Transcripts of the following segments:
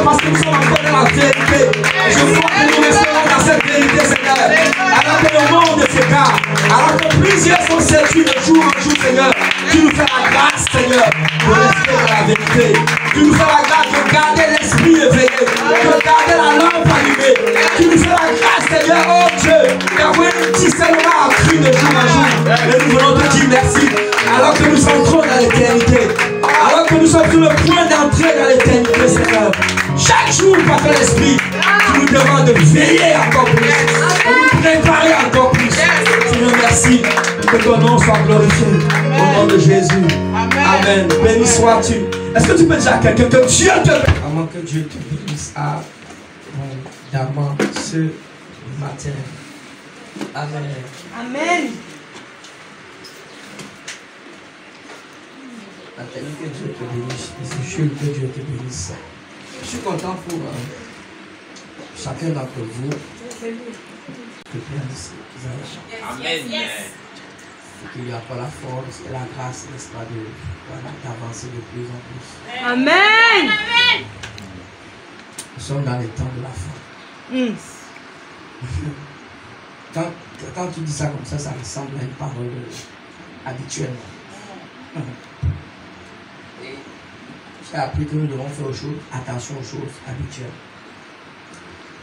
parce que nous sommes encore dans la vérité. Je crois que nous resterons dans cette vérité, Seigneur. Alors que le monde s'écarte, alors que plusieurs sont séduits de jour en jour, Seigneur, tu nous fais la grâce, Seigneur, de rester dans la vérité. Tu nous fais la grâce de garder l'esprit éveillé, de garder la lampe allumée. Tu nous fais la grâce, Seigneur, oh Dieu, d'avoir un discernement accru de jour en jour. Et nous voulons te dire merci, alors que nous entrons dans l'éternité, alors que nous sommes sur le point d'entrer dans l'éternité, Seigneur. Chaque jour, par ton esprit, tu nous demandes de veiller encore plus, de nous préparer encore plus. Seigneur, merci, que ton nom soit glorifié. Au nom de Jésus. Amen. Béni sois-tu. Est-ce que tu peux dire à quelqu'un que Dieu te bénisse? Avant que Dieu te bénisse abondamment ce matin. Amen. Amen. Nathalie, que Dieu te bénisse. Jules, que Dieu te bénisse. Je suis content pour chacun d'entre vous. Amen. Qu'il y a pas la force et la grâce, n'est-ce pas, d'avancer de plus en plus. Amen. Nous sommes dans les temps de la fin. Quand tu dis ça comme ça ressemble à une parole habituelle. Et j'ai appris que nous devons faire attention aux choses habituelles.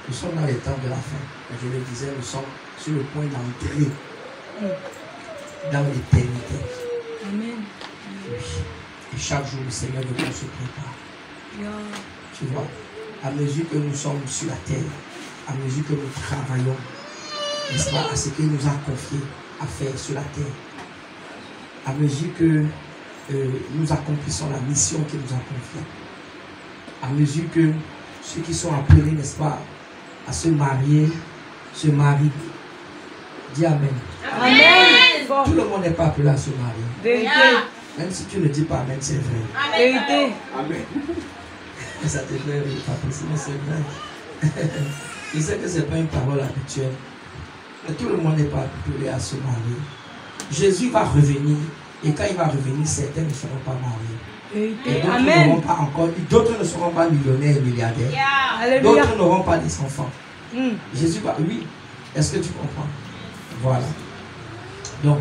Nous sommes dans les temps de la fin. Je le disais, nous sommes sur le point d'entrer dans l'éternité. Amen. Oui. Et chaque jour, le Seigneur veut qu'on se prépare. Tu vois, à mesure que nous sommes sur la terre, à mesure que nous travaillons, n'est-ce pas, à ce qu'il nous a confié à faire sur la terre, à mesure que nous accomplissons la mission qu'il nous a confiée, à mesure que ceux qui sont appelés, n'est-ce pas, à se marier, se marient. Dis Amen. Amen. Tout le monde n'est pas appelé à se marier. Vérité. Même si tu ne dis pas Amen, c'est vrai. Vérité. Amen. Ça te fait rire, Patrice, mais c'est vrai. Je sais que ce n'est pas une parole habituelle. Mais tout le monde n'est pas appelé à se marier. Jésus va revenir. Et quand il va revenir, certains ne seront pas mariés. Et d'autres n'auront pas encore, d'autres ne seront pas millionnaires et milliardaires. D'autres n'auront pas des enfants. Jésus va, oui. Est-ce que tu comprends? Voilà. Donc,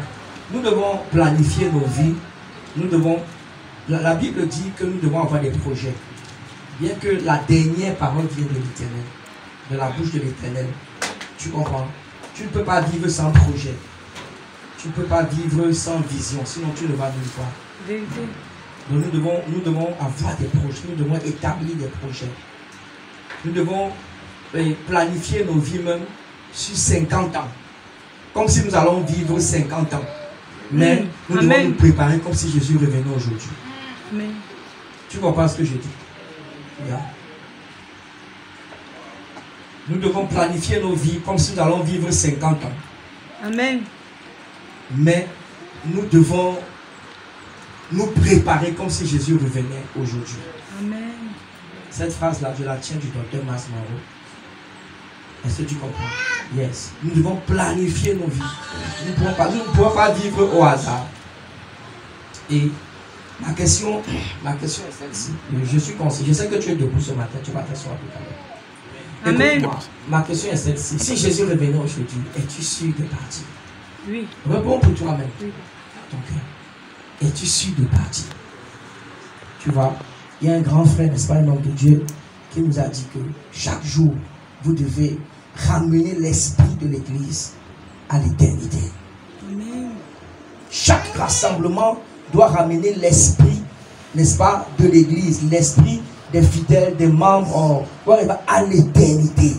nous devons planifier nos vies. Nous devons, la Bible dit que nous devons avoir des projets. Bien que la dernière parole vienne de l'Éternel, de la bouche de l'Éternel. Tu comprends? Tu ne peux pas vivre sans projet. Tu ne peux pas vivre sans vision, sinon tu ne vas nulle part. Donc nous devons avoir des projets, nous devons établir des projets. Nous devons planifier nos vies même sur 50 ans. Comme si nous allons vivre 50 ans. Mais nous devons nous préparer comme si Jésus revenait aujourd'hui. Tu comprends ce que je dis? Yeah. Nous devons planifier nos vies comme si nous allons vivre 50 ans. Amen. Mais nous devons nous préparer comme si Jésus revenait aujourd'hui. Amen. Cette phrase-là, je la tiens du docteur Masmaro. Est-ce que tu comprends? Yes. Nous devons planifier nos vies. Nous ne pouvons pas vivre au hasard. Et ma question est celle-ci. Je suis conscient. Je sais que tu es debout ce matin. Tu vas t'asseoir tout à l'heure. Amen. Ma question est celle-ci. Si Jésus revenait aujourd'hui, es-tu sûr de partir? Oui. Réponds pour toi-même. Oui. Ton cœur. Es-tu sûr de partir? Tu vois, il y a un grand frère, n'est-ce pas, un homme de Dieu, qui nous a dit que chaque jour, vous devez ramener l'esprit de l'Église à l'éternité. Amen. Chaque rassemblement doit ramener l'esprit, n'est-ce pas, de l'Église, l'esprit des fidèles, des membres, à l'éternité.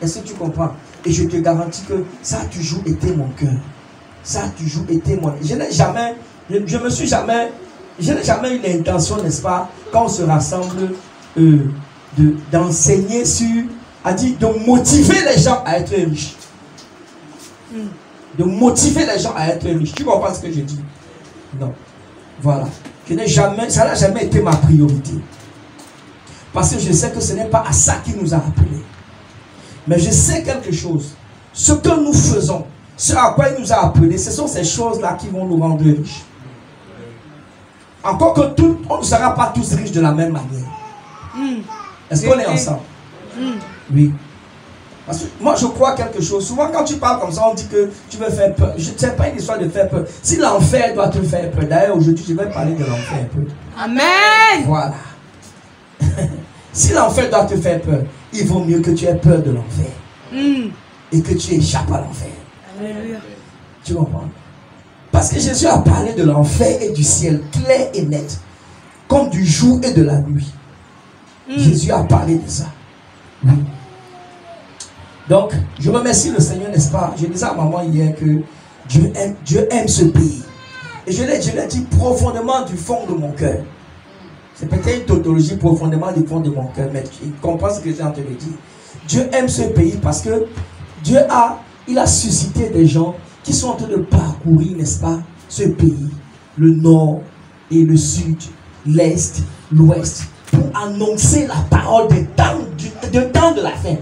Est-ce que tu comprends? Et je te garantis que ça a toujours été mon cœur. Ça a toujours été mon... Je n'ai jamais eu l'intention, n'est-ce pas, quand on se rassemble, d'enseigner sur, de motiver les gens à être riches. De motiver les gens à être riches. Tu comprends ce que je dis? Non. Voilà. Ça n'a jamais été ma priorité. Parce que je sais que ce n'est pas à ça qu'il nous a appelés. Mais je sais quelque chose. Ce que nous faisons, ce à quoi il nous a appelés, ce sont ces choses-là qui vont nous rendre riches. Encore que on ne sera pas tous riches de la même manière. Est-ce qu'on est ensemble? Oui. Parce que moi, je crois quelque chose. Souvent, quand tu parles comme ça, on dit que tu veux faire peur. Ce n'est pas une histoire de faire peur. Si l'enfer doit te faire peur, d'ailleurs, aujourd'hui, je vais parler de l'enfer un peu. Amen. Voilà. Si l'enfer doit te faire peur, il vaut mieux que tu aies peur de l'enfer. Et que tu échappes à l'enfer. Alléluia. Tu comprends? Parce que Jésus a parlé de l'enfer et du ciel clair et net, comme du jour et de la nuit. Jésus a parlé de ça. Oui. Donc, je remercie le Seigneur, n'est-ce pas? Je disais à maman hier que Dieu aime ce pays. Et je l'ai dit profondément du fond de mon cœur. C'est peut-être une tautologie profondément du fond de mon cœur, mais tu comprends ce que j'ai en train de dire. Dieu aime ce pays parce que il a suscité des gens qui sont en train de parcourir, n'est-ce pas, ce pays, le nord et le sud, l'est, l'ouest, pour annoncer la parole du temps de la fin.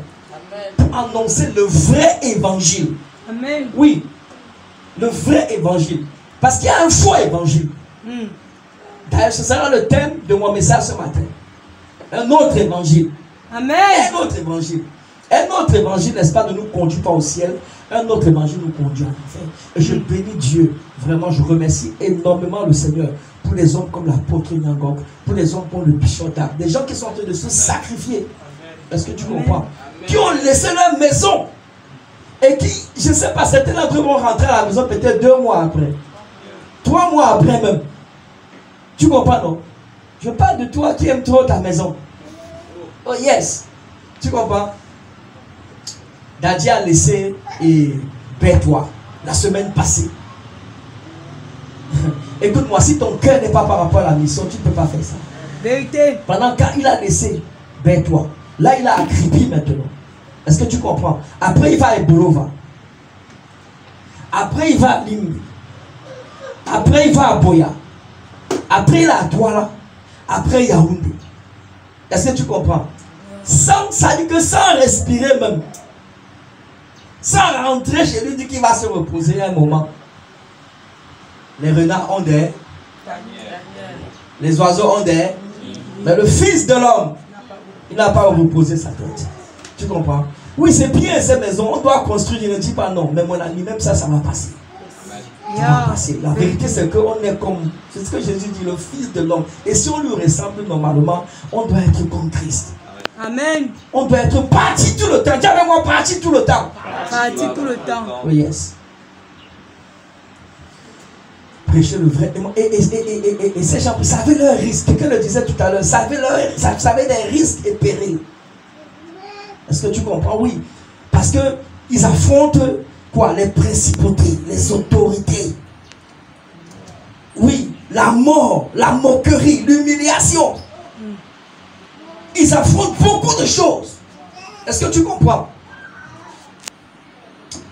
Pour annoncer le vrai évangile. Amen. Oui, le vrai évangile. Parce qu'il y a un faux évangile. D'ailleurs, ce sera le thème de mon message ce matin. Un autre évangile. Amen. Un autre évangile. Un autre évangile, n'est-ce pas, ne nous conduit pas au ciel. Un autre évangile nous conduit en enfer. Et je bénis Dieu. Vraiment, je remercie énormément le Seigneur pour les hommes comme l'apôtre Nyangok, pour les hommes comme le Bishop Dag, des gens qui sont en train de se sacrifier. Est-ce que tu comprends? Qui ont laissé leur maison. Et qui, je ne sais pas, certains d'entre eux vont rentrer à la maison peut-être 2 mois après. 3 mois après même. Tu comprends, non? Je parle de toi qui aimes trop ta maison. Oh yes. Tu comprends? Daddy a laissé Berthois la semaine passée. Écoute-moi, si ton cœur n'est pas par rapport à la mission, tu ne peux pas faire ça. Vérité. Pendant qu'il a laissé Berthois, là il a Agrippi maintenant. Est-ce que tu comprends? Après il va à Ebolova. Après il va à Limbi. Après il va à Boya. Après il est à Douala. Après Yaoundé. Est-ce que tu comprends? Ça dit que sans respirer même. Sans rentrer chez lui, dit qu'il va se reposer un moment. Les renards ont des. Les oiseaux ont des. Mais le Fils de l'homme, il n'a pas reposé sa tête. Tu comprends? Oui, c'est bien ces maisons. On doit construire. Il ne dit pas non. Mais mon ami, même ça va passer. Ça va passer. La vérité, c'est qu'on est comme. C'est ce que Jésus dit, le Fils de l'homme. Et si on lui ressemble normalement, on doit être comme Christ. Amen. On doit être parti tout le temps. Dis avec moi, parti tout le temps. Parti tout le temps. Oui, yes. Prêcher le vrai. Et ces gens savaient leurs risques. Quelqu'un le disait tout à l'heure. Savaient des risques et périls. Est-ce que tu comprends? Oui. Parce que ils affrontent quoi? Les principautés, les autorités. Oui. La mort, la moquerie, l'humiliation. Ils affrontent beaucoup de choses. Est-ce que tu comprends?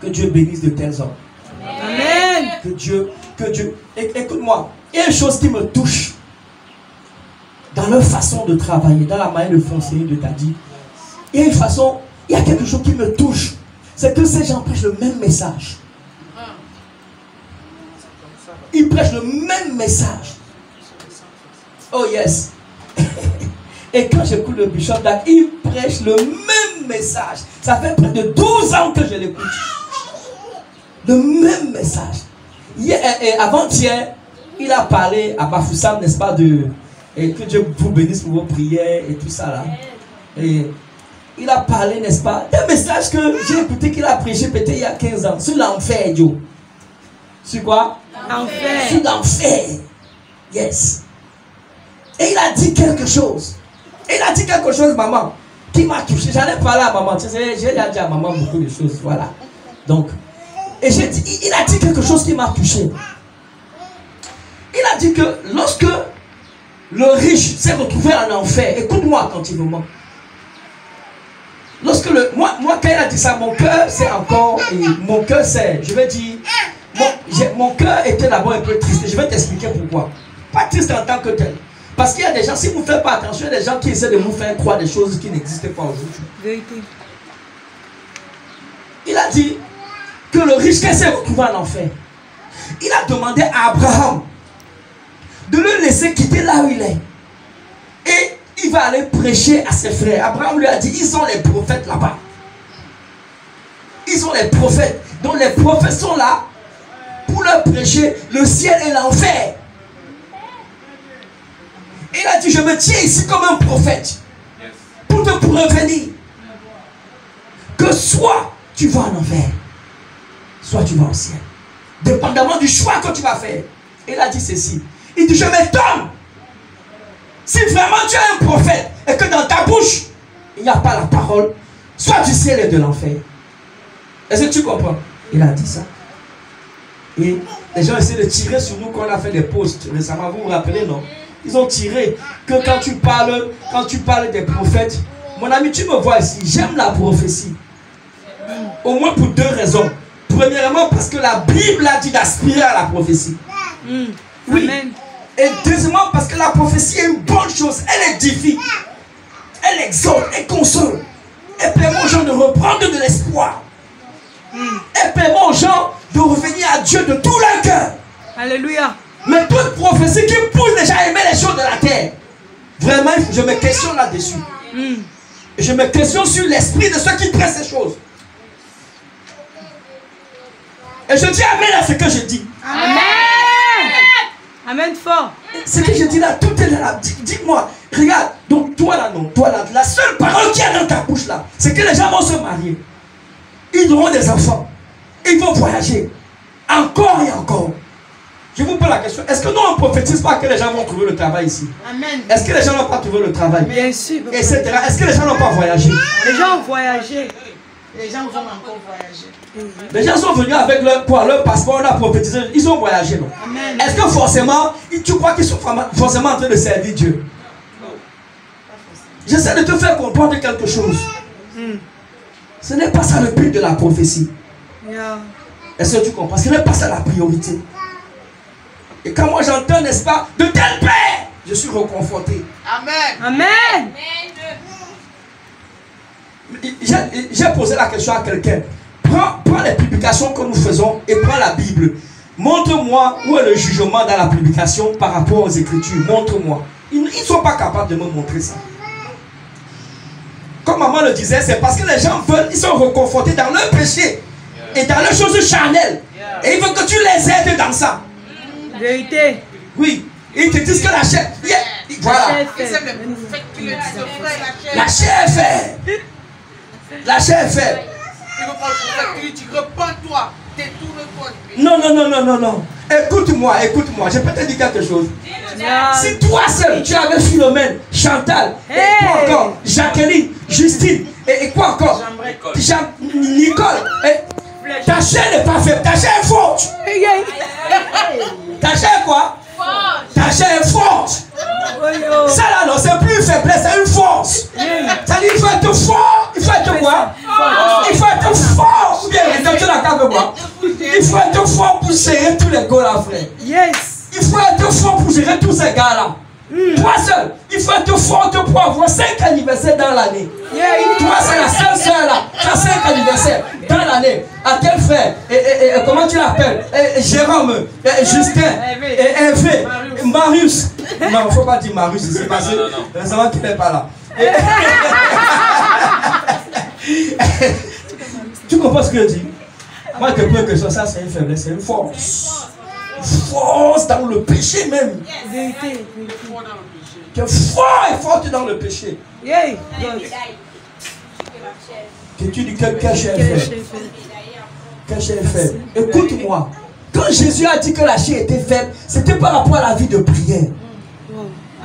Que Dieu bénisse de tels hommes. Amen. Que Dieu. Écoute-moi, il y a une chose qui me touche dans leur façon de travailler, dans la manière de fonctionner de Daddy. Il y a quelque chose qui me touche. C'est que ces gens prêchent le même message. Ils prêchent le même message. Oh yes. Et quand j'écoute le Bishop Dag, il prêche le même message. Ça fait près de 12 ans que je l'écoute. Le même message. Avant-hier, il a parlé à Bafoussam, n'est-ce pas, et que Dieu vous bénisse pour vos prières et tout ça là. Et il a parlé, n'est-ce pas, d'un message que j'ai écouté qu'il a prêché peut-être il y a 15 ans, sur l'enfer, Dieu. Sur quoi? L'enfer. Sur l'enfer. Yes. Et il a dit quelque chose. Il a dit quelque chose, maman, qui m'a touché. J'allais parler à maman. Tu sais, j'ai dit à maman beaucoup de choses. Voilà. Donc, et il a dit quelque chose qui m'a touché. Il a dit que lorsque le riche s'est retrouvé en enfer, écoute-moi attentivement. Lorsque moi, quand il a dit ça, mon cœur, c'est encore. Mon cœur, c'est. Je vais dire. Mon cœur était d'abord un peu triste. Je vais t'expliquer pourquoi. Pas triste en tant que tel. Parce qu'il y a des gens, si vous ne faites pas attention, il y a des gens qui essaient de vous faire croire des choses qui n'existent pas aujourd'hui. Vérité. Il a dit que le riche qui s'est retrouvé en enfer, il a demandé à Abraham de le laisser quitter là où il est et il va aller prêcher à ses frères. Abraham lui a dit, ils ont les prophètes là-bas. Ils ont les prophètes. Donc les prophètes sont là pour leur prêcher le ciel et l'enfer. Il a dit, je me tiens ici comme un prophète pour te prévenir que soit tu vas en enfer, soit tu vas au ciel. Dépendamment du choix que tu vas faire. Il a dit ceci. Il dit, je m'étonne. Si vraiment tu es un prophète et que dans ta bouche, il n'y a pas la parole, soit du ciel et de l'enfer. Est-ce que tu comprends? Il a dit ça. Et les gens essaient de tirer sur nous quand on a fait des posts récemment. Vous vous rappelez, non? Ils ont tiré que quand tu parles des prophètes, mon ami, tu me vois ici, j'aime la prophétie. Au moins pour 2 raisons. Premièrement, parce que la Bible a dit d'aspirer à la prophétie. Oui. Amen. Et deuxièmement, parce que la prophétie est une bonne chose. Elle édifie, elle exhorte, elle console. Elle permet aux gens de reprendre de l'espoir. Elle permet aux gens de revenir à Dieu de tout leur cœur. Alléluia. Mais toute prophétie qui pousse les gens à aimer les choses de la terre, vraiment, je me questionne là-dessus. Je me questionne sur l'esprit de ceux qui prêchent ces choses. Et je dis amen à ce que je dis. Amen. Amen fort. Ce que je dis là, tout est là. Dis-moi, regarde, donc toi là, non, toi là, la seule parole qu'il y a dans ta bouche là, c'est que les gens vont se marier. Ils auront des enfants. Ils vont voyager. Encore et encore. Je vous pose la question, est-ce que nous on ne prophétise pas que les gens vont trouver le travail ici? Amen. Est-ce que les gens n'ont pas trouvé le travail? Bien sûr. Etc. Est-ce que les gens n'ont pas voyagé? Les gens ont voyagé. Les gens vont encore voyager. Les gens sont venus avec leur passeport, on a prophétisé, ils ont voyagé, non? Amen. Est-ce que forcément, tu crois qu'ils sont forcément en train de servir Dieu? J'essaie de te faire comprendre quelque chose. Ce n'est pas ça le but de la prophétie. Est-ce que tu comprends? Ce n'est pas ça la priorité. Et quand moi j'entends, n'est-ce pas, de tel père, je suis reconforté. Amen. Amen. J'ai posé la question à quelqu'un. Prends les publications que nous faisons et prends la Bible. Montre-moi où est le jugement dans la publication par rapport aux Écritures. Montre-moi. Ils ne sont pas capables de me montrer ça. Comme maman le disait, c'est parce que les gens veulent, ils sont reconfortés dans leur péché et dans leurs choses charnelles. Et ils veulent que tu les aides dans ça. Vérité. Oui. Ils te disent que la chair. Voilà. La chair est faite. La chair est faite. Il veut pas le prophète, il dit repends-toi, détourne-toi du péché. Non. Écoute-moi. Je peux te dire quelque chose. Si toi seul, tu avais Philomène, Chantal, et quoi encore, Jacqueline, Justine, et quoi encore, Nicole, ta chair n'est pas faible, ta chair est forte. Ta chair est quoi? Ta chair est forte. Ça là, non, c'est plus une faiblesse, c'est une force. C'est-à-dire, il faut être fort. Il faut être quoi? Il faut être fort. Ou bien, tu la carte de quoi? Il faut être fort pour gérer tous les gars là, frère. Il faut être fort pour gérer tous ces gars-là. Toi seul, il faut être fort pour avoir 5 anniversaires dans l'année. Toi, c'est la seule soeur là. Tu as 5 anniversaires dans l'année. À quel frère? Comment tu l'appelles? Jérôme, Justin, Hervé, Marius. Non, il ne faut pas dire Marius ici parce que récemment tu n'es pas là. Tu comprends ce que je dis? Moi, je te pose que ça c'est une faiblesse, c'est une force. Force dans le péché même. Vérité. Tu es fort et forte dans le péché. Que tu dis que chair est faible. Que chair est faible. Écoute-moi. Quand Jésus a dit que la chair était faible, c'était par rapport à la vie de prière.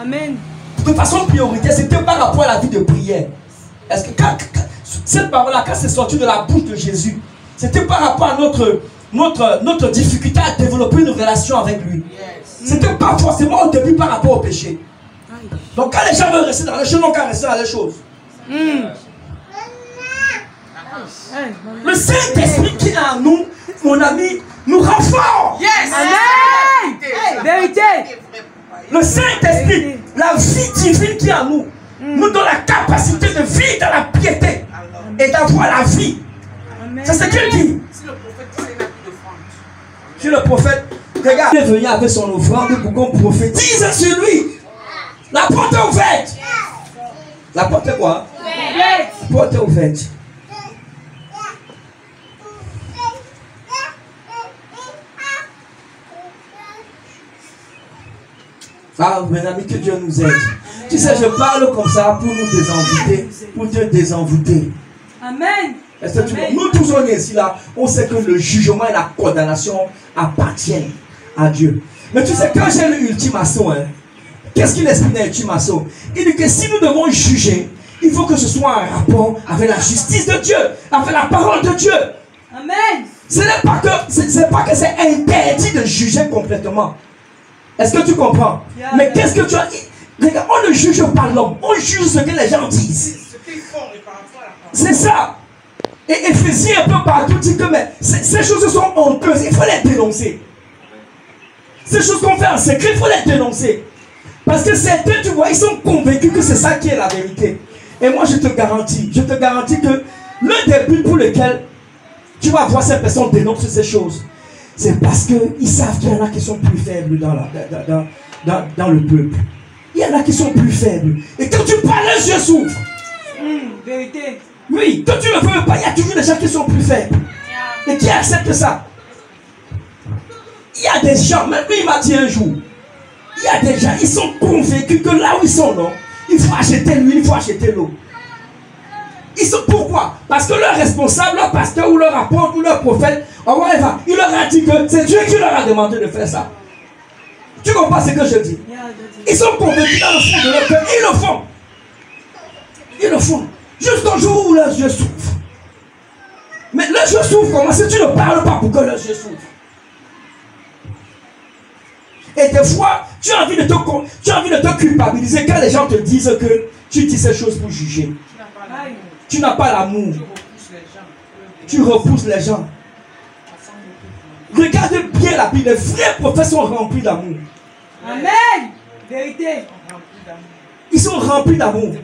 Amen. De façon prioritaire, c'était par rapport à la vie de prière. Est-ce que cette parole-là, quand c'est sorti de la bouche de Jésus, c'était par rapport à notre difficulté à développer une relation avec lui. C'était pas forcément au début par rapport au péché. Donc quand les gens veulent rester dans les choses, ils n'ont qu'à rester dans les choses. Le Saint-Esprit qui est en nous, mon ami, nous rend forts. Amen. Vérité. Le Saint-Esprit, la vie divine qui est en nous, nous donne la capacité de vivre dans la piété et d'avoir la vie. C'est ce qu'il dit. Si le prophète, regarde, il est venu avec son offrande pour qu'on prophétise sur lui. La porte est ouverte. La porte est quoi? Ouverte. La porte est ouverte. Ah, mes amis, que Dieu nous aide. Tu sais, je parle comme ça pour nous désenvoûter, pour te désenvoûter. Amen. Est-ce que tu vois? Nous tous on est ici là, on sait que le jugement et la condamnation appartiennent à Dieu. Mais tu sais, quand j'ai lu Ultimato, hein, qu'est-ce qu'il explique dans Ultimato? Il dit que si nous devons juger, il faut que ce soit un rapport avec la justice de Dieu, avec la parole de Dieu. Amen. Ce n'est pas que c'est interdit de juger complètement. Est-ce que tu comprends? Mais qu'est-ce que tu as dit? Regarde, on ne juge pas l'homme, on juge ce que les gens disent. C'est ça. Et Éphésiens un peu partout dit que mais, ces choses sont honteuses, il faut les dénoncer. Ces choses qu'on fait en secret, il faut les dénoncer. Parce que certains, tu vois, ils sont convaincus que c'est ça qui est la vérité. Et moi, je te garantis que le début pour lequel tu vas voir ces personnes dénoncer ces choses, c'est parce qu'ils savent qu'il y en a qui sont plus faibles dans le peuple. Il y en a qui sont plus faibles. Et quand tu parles, les yeux s'ouvrent. Vérité. Oui, quand tu ne le veux pas, il y a toujours des gens qui sont plus faibles. Et qui acceptent ça. Il y a des gens, même lui il m'a dit un jour, il y a des gens, ils sont convaincus que là où ils sont, non, il faut acheter l'huile, il faut acheter l'eau. Ils sont pourquoi? Parce que leur responsable, leur pasteur ou leur apôtre ou leur prophète, il leur a dit que c'est Dieu qui leur a demandé de faire ça. Tu comprends ce que je dis? Ils sont convaincus dans le fond de leur cœur, ils le font. Ils le font. Jusqu'au jour où leurs yeux s'ouvrent. Mais leurs yeux s'ouvrent comment? Si tu ne parles pas pour que leurs yeux s'ouvrent. Et des fois, tu as envie de te culpabiliser quand les gens te disent que tu dis ces choses pour juger. Tu n'as pas l'amour. Tu repousses les gens. Regardez bien la Bible. Les vrais prophètes sont remplis d'amour. Amen. Vérité. Ils sont remplis d'amour.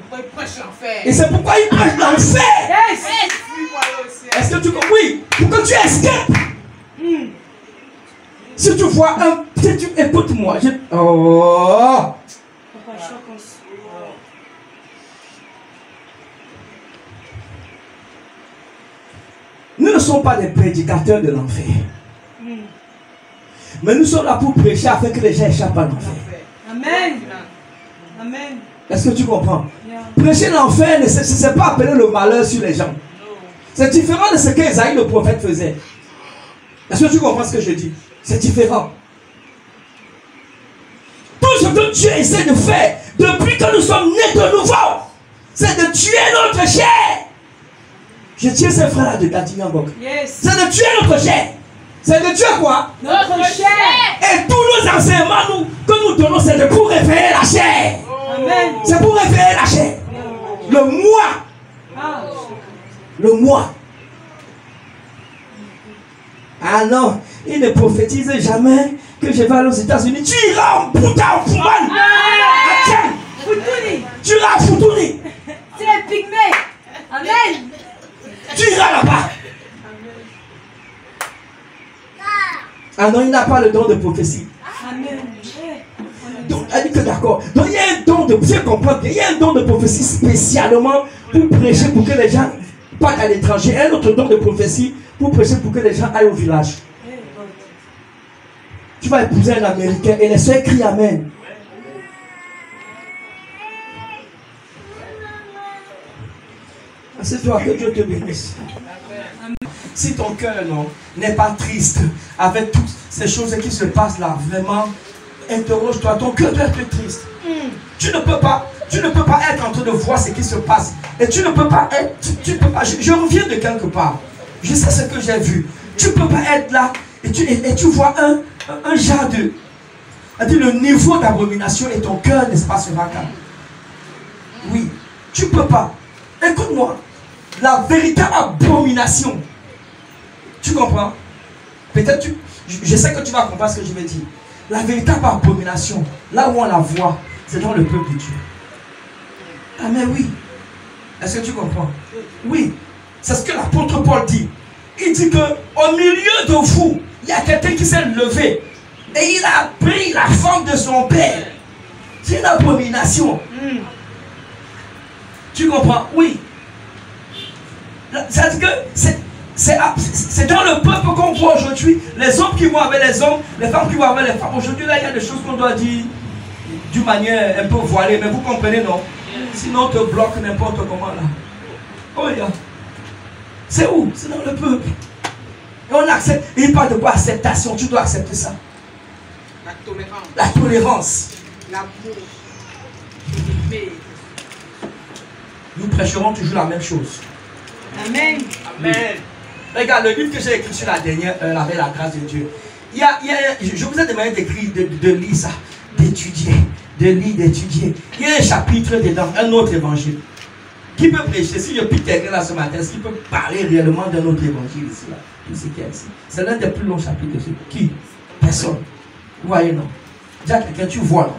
Et c'est pourquoi ils prêchent l'enfer. Yes. Est-ce que tu comprends? Oui. Pour que tu escapes. Si tu vois un... Écoute-moi. Oh. Nous ne sommes pas des prédicateurs de l'enfer. Mais nous sommes là pour prêcher afin que les gens échappent à l'enfer. Amen. Amen. Est-ce que tu comprends? Prêcher l'enfer, ce n'est pas appeler le malheur sur les gens. C'est différent de ce qu'Ésaïe le prophète faisait. Est-ce que tu comprends ce que je dis? C'est différent. Tout ce que Dieu essaie de faire depuis que nous sommes nés de nouveau, c'est de tuer notre chair. Je tiens ces frères-là de Gatignan-Gok. Yes. C'est de tuer notre chair. C'est de tuer quoi? Notre chair. Et tous nos enseignements que nous donnons, c'est pour réveiller la chair. Amen. C'est pour réveiller la chair. Le moi. Ah. Le moi. Ah non, il ne prophétise jamais que je vais aller aux États-Unis. Tu iras en Bouddha, en Fouman. Foutouni. Tu iras à Foutouni. C'est les pygmées. Amen. Tu iras là-bas. Ah non, il n'a pas le don de prophétie. Amen. Donc, elle dit que d'accord. Donc, il y a un don de... Vous comprenez bien, il y a un don de prophétie spécialement pour prêcher pour que les gens partent à l'étranger. Un autre don de prophétie pour prêcher pour que les gens aillent au village. Tu vas épouser un Américain et les soeurs crient Amen. C'est toi, que Dieu te bénisse. Si ton cœur n'est pas triste avec toutes ces choses qui se passent là, vraiment, interroge-toi, ton cœur doit être triste. Tu ne peux pas être en train de voir ce qui se passe. Et tu ne peux pas être, je reviens de quelque part. Je sais ce que j'ai vu. Tu ne peux pas être là et tu vois un genre de... C'est-à-dire le niveau d'abomination et ton cœur, n'est-ce pas, sera calme. Oui, tu ne peux pas. Écoute-moi. La véritable abomination. Tu comprends? Peut-être je sais que tu vas comprendre ce que je vais dire. La véritable abomination, là où on la voit, c'est dans le peuple de Dieu. Ah mais oui. Est-ce que tu comprends? Oui. C'est ce que l'apôtre Paul dit. Il dit que au milieu de vous, il y a quelqu'un qui s'est levé et il a pris la forme de son père. C'est une abomination. Tu comprends? Oui. C'est-à-dire que c'est dans le peuple qu'on voit aujourd'hui, les hommes qui vont avec les hommes, les femmes qui vont avec les femmes. Aujourd'hui, là, il y a des choses qu'on doit dire d'une manière un peu voilée, mais vous comprenez, non? Sinon, on te bloque n'importe comment, là. Oh, yeah. C'est où? C'est dans le peuple. Et on accepte. Et il parle de quoi? Acceptation. Tu dois accepter ça. La tolérance. La tolérance. L'amour. Nous prêcherons toujours la même chose. Amen. Amen. Regarde, le livre que j'ai écrit sur la dernière heure avec la grâce de Dieu. Je vous ai demandé d'écrire, de lire ça, d'étudier, d'étudier. Il y a un chapitre dedans, un autre évangile. Qui peut prêcher? Si je pique quelqu'un là ce matin, est-ce qu'il peut parler réellement d'un autre évangile ici? Là? Tout ce qu'il y a ici. C'est l'un des plus longs chapitres de ce. Qui? Personne. Vous voyez, non? Dis à quelqu'un, tu vois,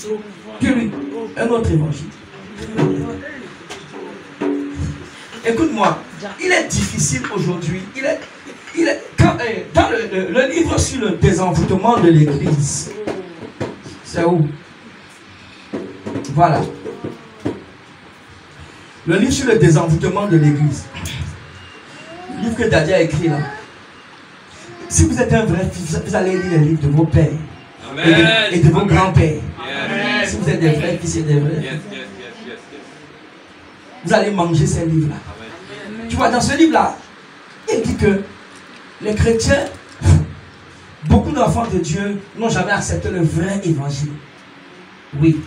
non? Que lui, un autre évangile. Écoute-moi, il est difficile aujourd'hui. Dans le livre sur le désenvoûtement de l'Église, c'est où? Voilà. Le livre sur le désenvoûtement de l'Église. Le livre que Daddy a écrit là. Si vous êtes un vrai fils, vous allez lire les livres de vos pères. Et de vos grands-pères. Si vous êtes des vrais fils et des vrais fils. Vous allez manger ces livres-là. Tu vois, dans ce livre-là, il dit que les chrétiens, beaucoup d'enfants de Dieu n'ont jamais accepté le vrai évangile. Oui.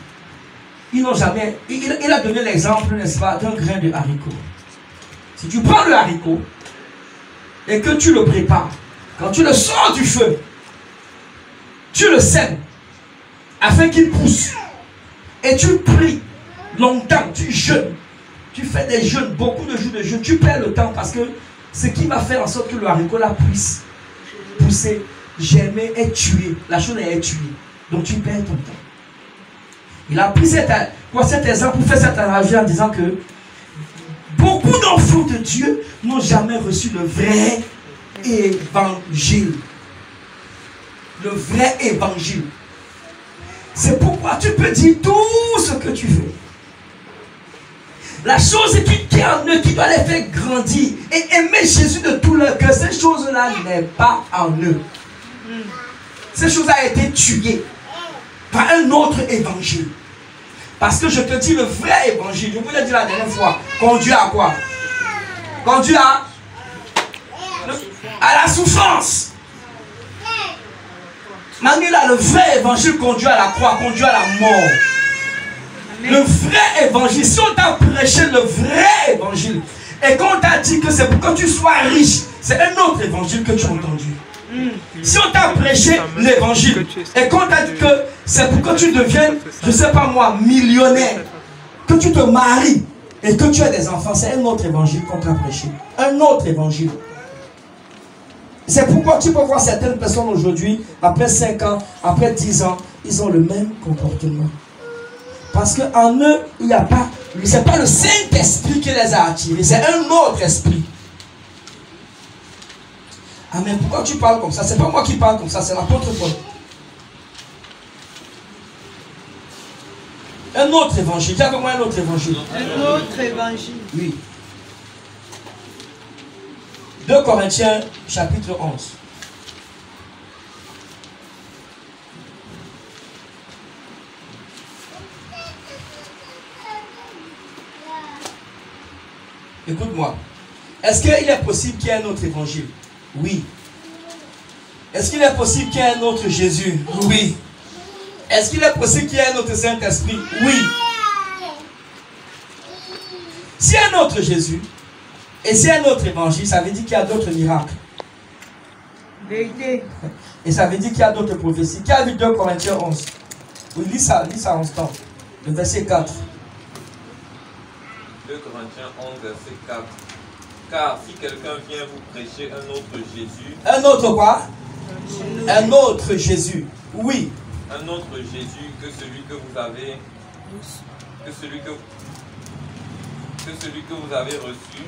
Ils n'ont jamais... Il a donné l'exemple, n'est-ce pas, d'un grain de haricot. Si tu prends le haricot et que tu le prépares, quand tu le sors du feu, tu le sèmes afin qu'il pousse. Et tu pries longtemps, tu jeûnes. Tu fais des jeûnes, beaucoup de jours de jeûne. Tu perds le temps parce que ce qui va faire en sorte que le haricot là puisse pousser, germer, être tué. La chose est tuée. Donc tu perds ton temps. Il a pris cet exemple pour faire cette analogie en disant que beaucoup d'enfants de Dieu n'ont jamais reçu le vrai évangile. Le vrai évangile. C'est pourquoi tu peux dire tout ce que tu veux. La chose qui est en eux, qui doit les faire grandir et aimer Jésus de tout leur cœur, ces choses-là n'est pas en eux. Ces choses ont été tuées par un autre évangile. Parce que je te dis, le vrai évangile, je vous l'ai dit la dernière fois, conduit à quoi? Conduit à la souffrance. Malgré là, le vrai évangile conduit à la croix, conduit à la mort. Le vrai évangile, si on t'a prêché le vrai évangile et qu'on t'a dit que c'est pour que tu sois riche, c'est un autre évangile que tu as entendu. Si on t'a prêché l'évangile et qu'on t'a dit que c'est pour que tu deviennes, je ne sais pas moi, millionnaire, que tu te maries et que tu aies des enfants, c'est un autre évangile qu'on t'a prêché. Un autre évangile. C'est pourquoi tu peux voir certaines personnes aujourd'hui, après 5 ans, après 10 ans, ils ont le même comportement. Parce qu'en eux, il n'y a pas, c'est pas le Saint-Esprit qui les a attirés, c'est un autre esprit. Amen. Pourquoi tu parles comme ça? C'est pas moi qui parle comme ça, c'est l'apôtre Paul. Un autre évangile. Dis avec moi un autre évangile. Un autre évangile. Oui. 2 Corinthiens, chapitre 11. Écoute-moi. Est-ce qu'il est possible qu'il y ait un autre évangile? Oui. Est-ce qu'il est possible qu'il y ait un autre Jésus? Oui. Est-ce qu'il est possible qu'il y ait un autre Saint-Esprit? Oui. S'il y a un autre Jésus et s'il y a un autre évangile, ça veut dire qu'il y a d'autres miracles. Vérité. Et ça veut dire qu'il y a d'autres prophéties. Qui a vu 2 Corinthiens 11? Oui, lis ça en ce temps. Le verset 4. 2 Corinthiens 11, verset 4. Car si quelqu'un vient vous prêcher un autre Jésus... Un autre quoi? Un autre Jésus. Oui. Un autre Jésus que celui que vous avez... Que celui que vous avez reçu...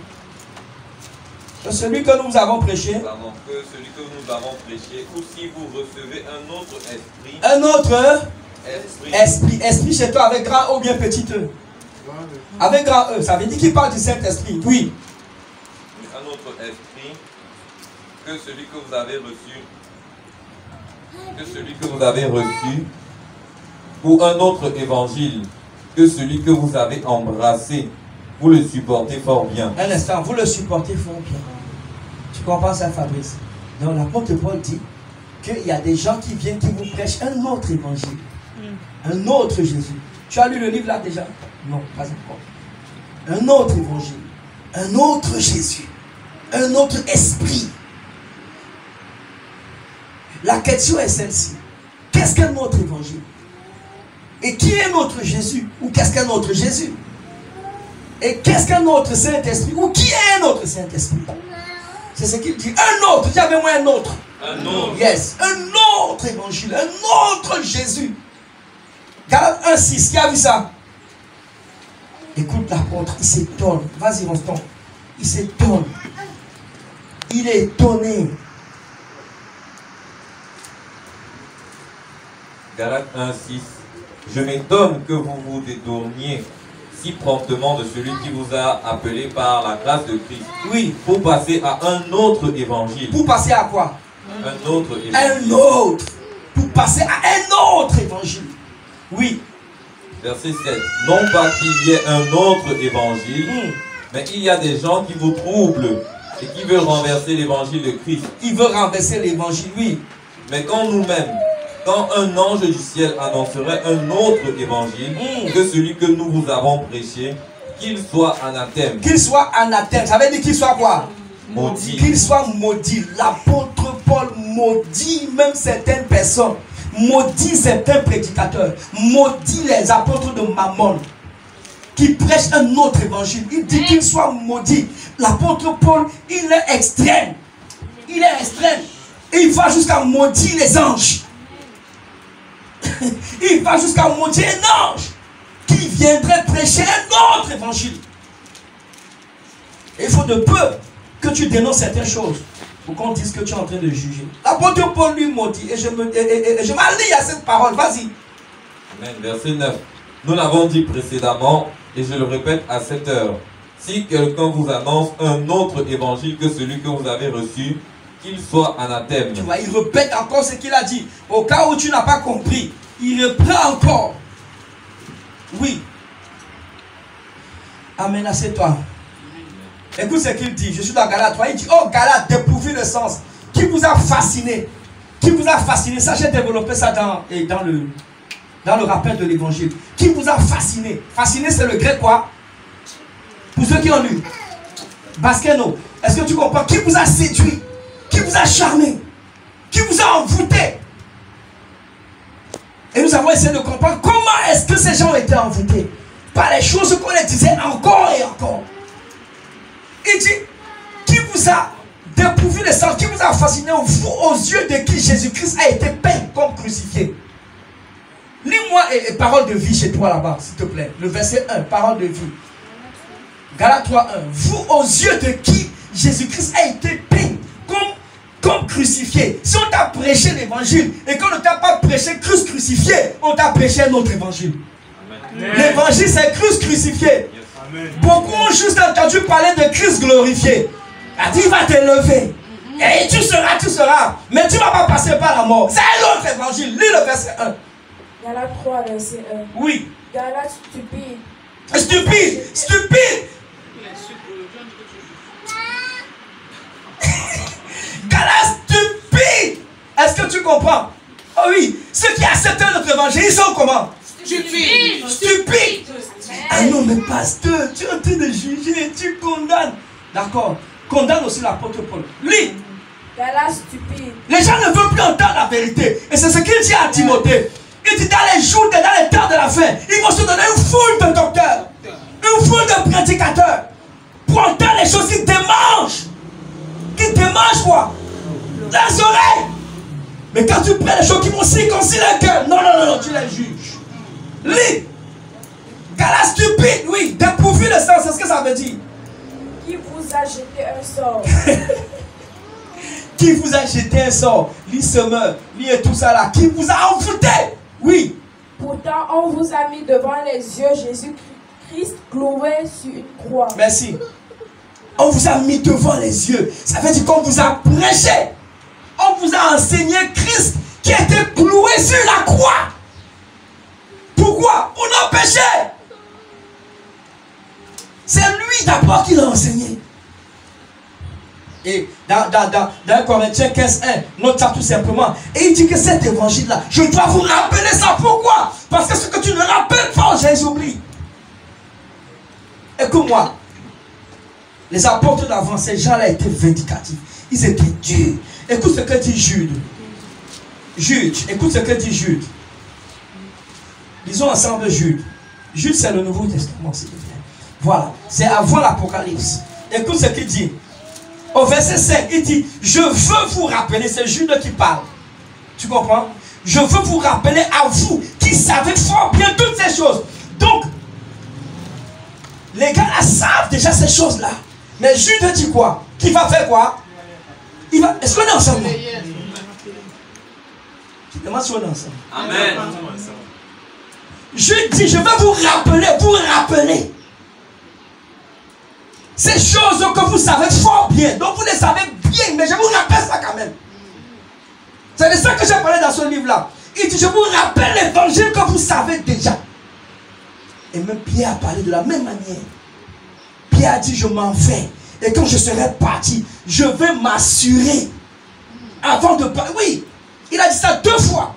Que celui que nous avons prêché. Pardon, que celui que nous avons prêché. Ou si vous recevez un autre esprit... Un autre esprit esprit chez toi avec grand ou bien petit E. Avec grand E, ça veut dire qu'il parle du Saint-Esprit. Oui. Un autre esprit que celui que vous avez reçu. Que celui que vous avez reçu. Ou un autre évangile que celui que vous avez embrassé. Vous le supportez fort bien. Un instant, vous le supportez fort bien. Tu comprends ça, Fabrice? Donc l'apôtre Paul dit qu'il y a des gens qui viennent, qui vous prêchent un autre évangile. Un autre Jésus. Tu as lu le livre là déjà? Non, pas encore. Un autre évangile. Un autre Jésus. Un autre esprit. La question est celle-ci. Qu'est-ce qu'un autre évangile? Et qui est notre Jésus? Ou qu'est-ce qu'un autre Jésus? Et qu'est-ce qu'un autre Saint-Esprit? Ou qui est un autre Saint-Esprit? C'est ce qu'il dit. Un autre. J'avais moi un autre. Un autre. Yes. Un autre évangile. Un autre Jésus. Galates 1,6. Qui a vu ça? Écoute l'apôtre. Il s'étonne. Vas-y, Roston. Il s'étonne. Il est étonné. Galates 1,6. Je m'étonne que vous vous détourniez si promptement de celui qui vous a appelé par la grâce de Christ. Oui. Pour passer à un autre évangile. Pour passer à quoi? Un autre évangile. Un autre. Pour passer à un autre évangile. Oui. Verset 7. Non pas qu'il y ait un autre évangile, mais il y a des gens qui vous troublent et qui veulent renverser l'évangile de Christ. Ils veulent renverser l'évangile, oui. Mais quand nous-mêmes, quand un ange du ciel annoncerait un autre évangile que celui que nous vous avons prêché, qu'il soit anathème. Qu'il soit anathème, ça veut dire qu'il soit quoi? Maudit. Qu'il soit maudit. L'apôtre Paul maudit même certaines personnes. Maudit certains prédicateurs. Maudit les apôtres de Mammon qui prêchent un autre évangile. Il dit qu'il soit maudit. L'apôtre Paul, il est extrême. Il est extrême. Et il va jusqu'à maudire les anges. Il va jusqu'à maudire un ange qui viendrait prêcher un autre évangile. Et il faut de peu que tu dénonces certaines choses pour qu'on dise que tu es en train de juger. L'apôtre Paul lui maudit et je m'allie à cette parole. Vas-y. Amen. Verset 9. Nous l'avons dit précédemment et je le répète à cette heure. Si quelqu'un vous annonce un autre évangile que celui que vous avez reçu, qu'il soit anathème. Tu vois, il répète encore ce qu'il a dit. Au cas où tu n'as pas compris, il reprend encore. Oui. Amen, assieds-toi. Écoute ce qu'il dit. Je suis dans Galates 3. Il dit, oh Galates, dépourvu de sens. Qui vous a fasciné? Qui vous a fasciné? Ça, j'ai développé ça dans le rappel de l'évangile. Qui vous a fasciné? Fasciné, c'est le grec quoi? Pour ceux qui ont lu. Baskeno. Est-ce que tu comprends? Qui vous a séduit? Qui vous a charmé? Qui vous a envoûté? Et nous avons essayé de comprendre comment est-ce que ces gens ont été envoûtés. Par les choses qu'on les disait encore et encore. Il dit, qui vous a dépourvu de sens, qui vous a fasciné aux yeux de qui Jésus-Christ a été peint comme crucifié. Lis-moi parole de vie chez toi là-bas, s'il te plaît. Le verset 1, parole de vie. Galates 3, 1. Vous aux yeux de qui Jésus-Christ a été peint comme crucifié. Si on t'a prêché l'évangile et qu'on ne t'a pas prêché Christ crucifié, on t'a prêché un autre évangile. L'évangile c'est Christ crucifié. Amen. Beaucoup ont juste entendu parler de Christ glorifié. Il a dit il va te lever. Et tu seras. Mais tu ne vas pas passer par la mort. C'est un autre évangile. Lis le verset 1. Galates 3, verset 1. Oui. Galates stupide. Stupide. Galates stupide. Est-ce que tu comprends? Oh oui. Ceux qui acceptent notre évangile, ils sont comment? Stupide. Ah non, mais pasteur, tu es en train de juger, tu condamnes. D'accord. Condamne aussi l'apôtre Paul. Lis. Galates stupide. Les gens ne veulent plus entendre la vérité. Et c'est ce qu'il dit à Timothée. Il dit dans les jours, dans les temps de la fin, ils vont se donner une foule de docteurs, une foule de prédicateurs pour entendre les choses qui démangent. Qui démangent quoi? Les oreilles. Mais quand tu prends les choses qui vont circoncire le cœur, non, tu les juges. Lis. Galates stupide, oui, dépourvu de sens, c'est ce que ça veut dire. Qui vous a jeté un sort? Qui vous a jeté un sort? Lis semeur, lis et tout ça là. Qui vous a envoûté? Oui. Pourtant, on vous a mis devant les yeux Jésus-Christ Christ cloué sur une croix. Merci. On vous a mis devant les yeux. Ça veut dire qu'on vous a prêché. On vous a enseigné Christ qui a été cloué sur la croix. Pourquoi? Pour nos péchés. C'est lui d'abord qui l'a enseigné. Et dans 1 Corinthiens 15:1, note ça tout simplement. Et il dit que cet évangile-là, je dois vous rappeler ça. Pourquoi? Parce que ce que tu ne rappelles pas, j'ai oublié. Écoute-moi. Les apôtres d'avant, ces gens-là étaient vindicatifs. Ils étaient durs. Écoute ce que dit Jude. Jude, écoute ce que dit Jude. Lisons ensemble Jude. Jude, c'est le Nouveau Testament, s'il vous plaît. Voilà, c'est avant l'Apocalypse. Écoute ce qu'il dit. Au verset 5, il dit, je veux vous rappeler, c'est Jude qui parle. Tu comprends? Je veux vous rappeler à vous qui savez fort bien toutes ces choses. Donc, les gars là savent déjà ces choses-là. Mais Jude dit quoi? Qui va faire quoi? Il va... Est-ce qu'on est ensemble? Je demande si on est ensemble. Amen. Jude dit, je vais vous rappeler. Ces choses que vous savez fort bien, donc vous les savez bien, mais je vous rappelle ça quand même. C'est de ça que j'ai parlé dans ce livre-là. Il dit, je vous rappelle l'évangile que vous savez déjà. Et même Pierre a parlé de la même manière. Pierre a dit, je m'en vais. Et quand je serai parti, je vais m'assurer. Avant de partir. Oui, il a dit ça 2 fois.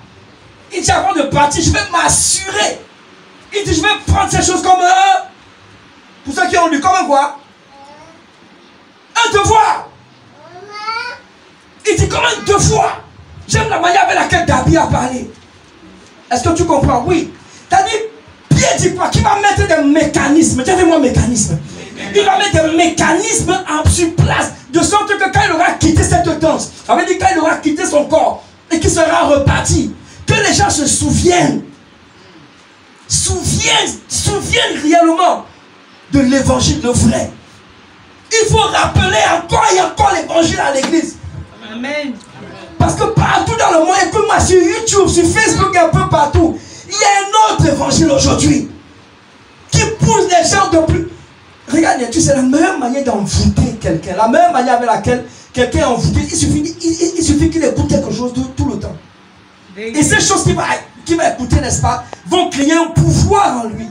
Il dit, avant de partir, je vais m'assurer. Il dit, je vais prendre ces choses comme pour ceux qui ont lu, comme quoi? Un devoir. Il dit comme un devoir. J'aime la manière avec laquelle David a parlé. Est-ce que tu comprends? Oui. C'est-à-dire, Pierre dit quoi? Qu'il va mettre des mécanismes. Dis-moi mécanisme. Il va mettre des mécanismes sur place. De sorte que quand il aura quitté cette danse, ça veut dire quand il aura quitté son corps et qu'il sera reparti, que les gens se souviennent réellement de l'évangile, le vrai. Il faut rappeler encore et encore l'évangile à l'église. Amen. Parce que partout dans le monde, écoute-moi, sur YouTube, sur Facebook, un peu partout, il y a un autre évangile aujourd'hui qui pousse les gens de plus. Regarde, tu sais, la meilleure manière d'envoûter quelqu'un, la meilleure manière avec laquelle quelqu'un est envoûté, il suffit qu'il écoute quelque chose tout le temps. Et ces choses qu'il va écouter, n'est-ce pas, vont créer un pouvoir en lui.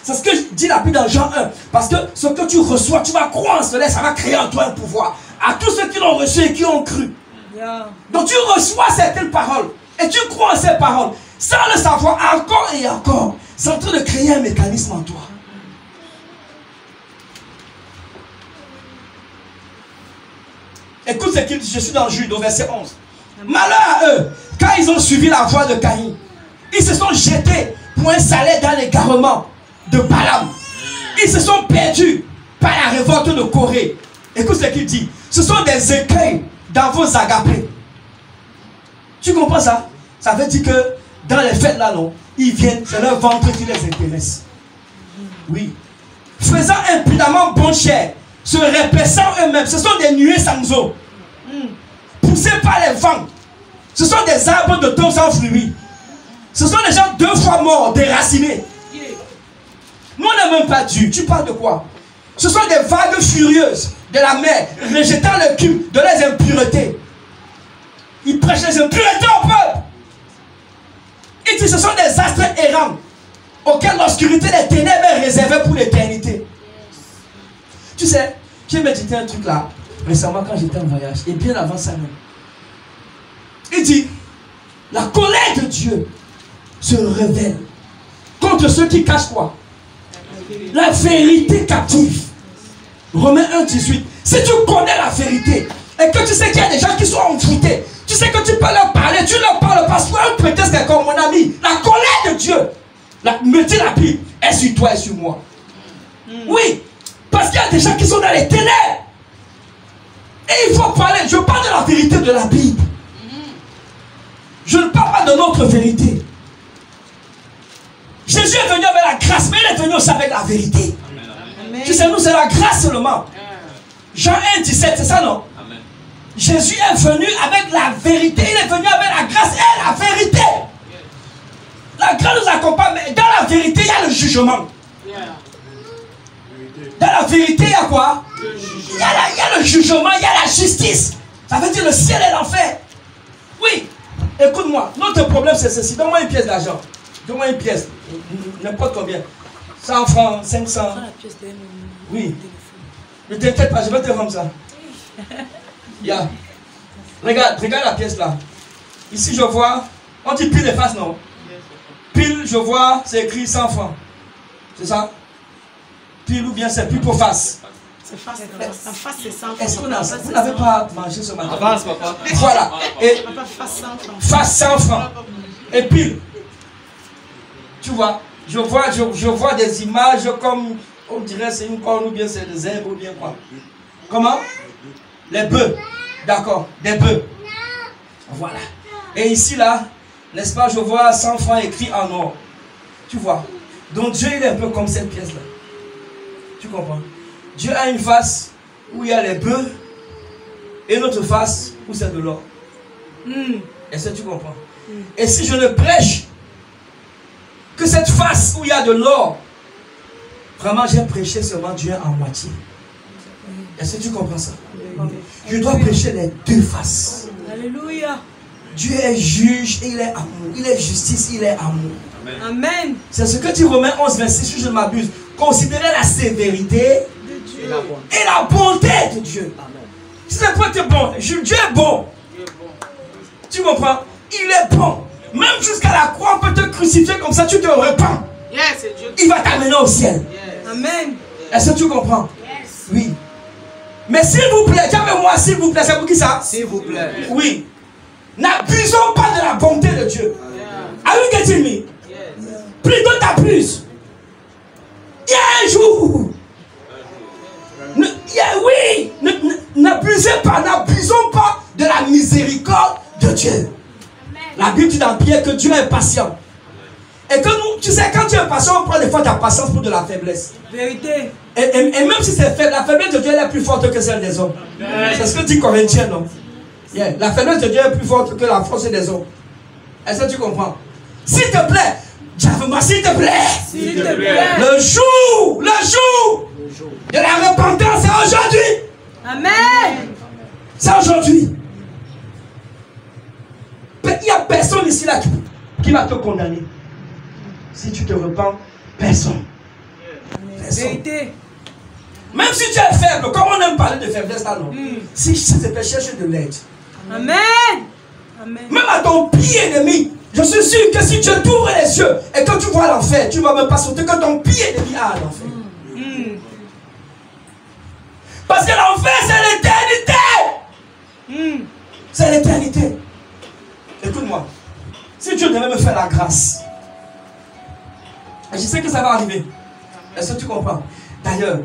C'est ce que dit la Bible dans Jean 1. Parce que ce que tu reçois, tu vas croire en cela, ça va créer en toi un pouvoir. À tous ceux qui l'ont reçu et qui ont cru. Donc tu reçois certaines paroles et tu crois en ces paroles. Sans le savoir encore et encore, c'est en train de créer un mécanisme en toi. Écoute ce qu'il dit, je suis dans Jude au verset 11. Malheur à eux, quand ils ont suivi la voie de Caïn, ils se sont jetés pour un salaire dans l'égarement de Balaam. Ils se sont perdus par la révolte de Corée. Écoute ce qu'il dit. Ce sont des écueils dans vos agapés. Tu comprends ça? Ça veut dire que dans les fêtes là, non, ils viennent, c'est leur ventre qui les intéresse. Oui. Faisant impudemment bonne chair, se répressant eux-mêmes, ce sont des nuées sans eau. Poussés par les vents. Ce sont des arbres de temps sans fruits. Ce sont des gens 2 fois morts, déracinés. Nous on n'est même pas Dieu. Tu parles de quoi? Ce sont des vagues furieuses de la mer, rejetant le culte de les impuretés. Ils prêchent les impuretés au peuple. Il dit ce sont des astres errants auxquels l'obscurité des ténèbres est réservée pour l'éternité. Tu sais, j'ai médité un truc là récemment quand j'étais en voyage et bien avant ça même. Il dit la colère de Dieu se révèle contre ceux qui cachent quoi? La vérité captive. Romains 1,18. Si tu connais la vérité et que tu sais qu'il y a des gens qui sont envoûtés, tu sais que tu peux leur parler, tu leur parles pas sous un prétexte comme mon ami. La colère de Dieu, me dit la Bible, est sur toi et sur moi. Oui, parce qu'il y a des gens qui sont dans les ténèbres. Et il faut parler. Je parle de la vérité de la Bible. Je ne parle pas de notre vérité. Jésus est venu avec la grâce, mais il est venu aussi avec la vérité. Amen. Tu sais, nous, c'est la grâce seulement. Jean 1,17, c'est ça, non? Amen. Jésus est venu avec la vérité. Il est venu avec la grâce et la vérité. La grâce nous accompagne, mais dans la vérité, il y a le jugement. Dans la vérité, il y a quoi? Il y a le jugement, il y a la justice. Ça veut dire le ciel et l'enfer. Oui. Écoute-moi, notre problème c'est ceci. Donne-moi une pièce d'argent. Donne-moi une pièce. N'importe combien. 100 francs, 500. Oui. Ne t'inquiète pas, je vais te rendre ça. Yeah. Regarde la pièce là. Ici je vois, on dit pile et face, non? Pile, je vois, c'est écrit 100 francs. C'est ça? Pile ou bien c'est pile pour face? C'est face, en face c'est 100 francs. Est-ce qu'on a ça? Vous n'avez pas mangé ce matin? Avance, papa. Voilà. Et Papa, face 100 francs. face 100 francs. Et pile. Tu vois, je vois des images comme, on dirait c'est une corne ou bien c'est des herbes ou bien quoi. Comment? Les bœufs. D'accord, des bœufs. Voilà. Et ici là, n'est-ce pas, je vois 100 francs écrits en or. Tu vois. Donc Dieu il est un peu comme cette pièce là. Tu comprends? Dieu a une face où il y a les bœufs et une autre face où c'est de l'or. Est-ce que tu comprends? Et si je ne prêche que cette face où il y a de l'or, vraiment j'ai prêché seulement Dieu en moitié. Est-ce que tu comprends ça? Je dois prêcher les deux faces. Alléluia. Dieu est juge et il est amour. Il est justice, il est amour. Amen. C'est ce que dit Romains 11, 26, si je ne m'abuse. Considérez la sévérité et la bonté de Dieu. Si c'est pas être bon, Dieu est bon. Tu comprends? Il est bon. Même jusqu'à la croix, on peut te crucifier comme ça, tu te repens. Il va t'amener au ciel. Amen. Est-ce que tu comprends? Oui. Mais s'il vous plaît, dis avec moi, s'il vous plaît, c'est pour qui ça? S'il vous plaît. Oui. N'abusons pas de la bonté de Dieu. Are you getting me? Plutôt t'abuses. Il y a un jour. Oui. N'abusez pas, n'abusons pas de la miséricorde de Dieu. La Bible dit dans Pierre que Dieu est patient. Et que nous, tu sais, quand tu es patient, on prend des fois ta patience pour de la faiblesse. Vérité. Et même si c'est faible, la faiblesse de Dieu elle est plus forte que celle des hommes. C'est ce que dit Corinthiens, non? Yeah. La faiblesse de Dieu est plus forte que la force des hommes. Est-ce que tu comprends? S'il te plaît, dis avec moi, s'il te plaît. S'il te plaît. Le jour de la repentance, c'est aujourd'hui. Amen. C'est aujourd'hui. Il n'y a personne ici là qui va te condamner. Si tu te repens, personne. Vérité. Même si tu es faible, comme on aime parler de faiblesse là, non? Si tu te fais chercher de l'aide. Amen. Amen. Même à ton pied ennemi, je suis sûr que si tu t'ouvres les yeux et que tu vois l'enfer, tu ne vas même pas sauter que ton pied ennemi a l'enfer. Parce que l'enfer, c'est l'éternité. C'est l'éternité. Écoute-moi. Si Dieu devait me faire la grâce, et je sais que ça va arriver. Est-ce que tu comprends? D'ailleurs,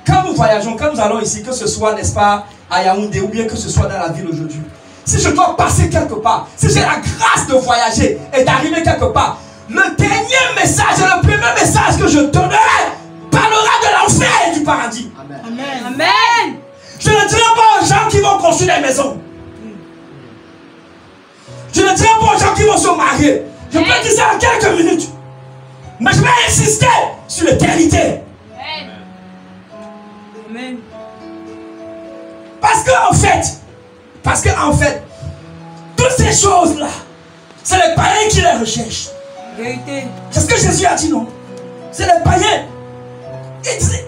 quand nous voyageons, quand nous allons ici, que ce soit, n'est-ce pas, à Yaoundé ou bien que ce soit dans la ville aujourd'hui, si je dois passer quelque part, si j'ai la grâce de voyager et d'arriver quelque part, le dernier message, le premier message que je donnerai parlera de l'enfer et du paradis. Amen. Amen. Je ne dirai pas aux gens qui vont construire des maisons. Je ne dirai pas aux gens qui vont se marier. Je peux dire ça en quelques minutes. Mais je vais insister sur l'éternité. Amen. Parce qu'en fait, toutes ces choses-là, c'est les païens qui les recherchent. Vérité. C'est ce que Jésus a dit, non? C'est les païens.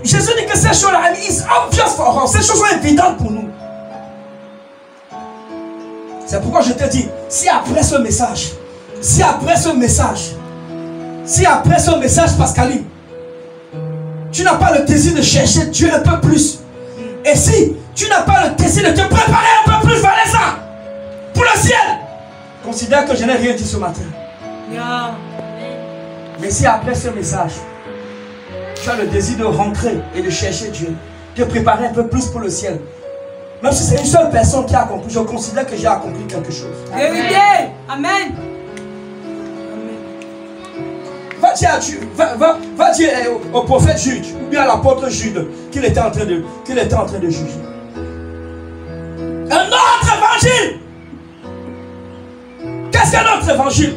Jésus dit que ces choses-là, it's obvious for us. Ces choses sont évidentes pour nous. C'est pourquoi je te dis, si après ce message, Pascaline, tu n'as pas le désir de chercher Dieu un peu plus, et si tu n'as pas le désir de te préparer un peu plus, Vanessa, pour le ciel, considère que je n'ai rien dit ce matin. Yeah. Mais si après ce message, tu as le désir de rentrer et de chercher Dieu, te préparer un peu plus pour le ciel, même si c'est une seule personne qui a accompli, je considère que j'ai accompli quelque chose. Vérité. Amen. Va dire au prophète Jude, ou bien à l'apôtre Jude, qu'il était en train de juger. Un autre évangile. Qu'est-ce qu'un autre évangile?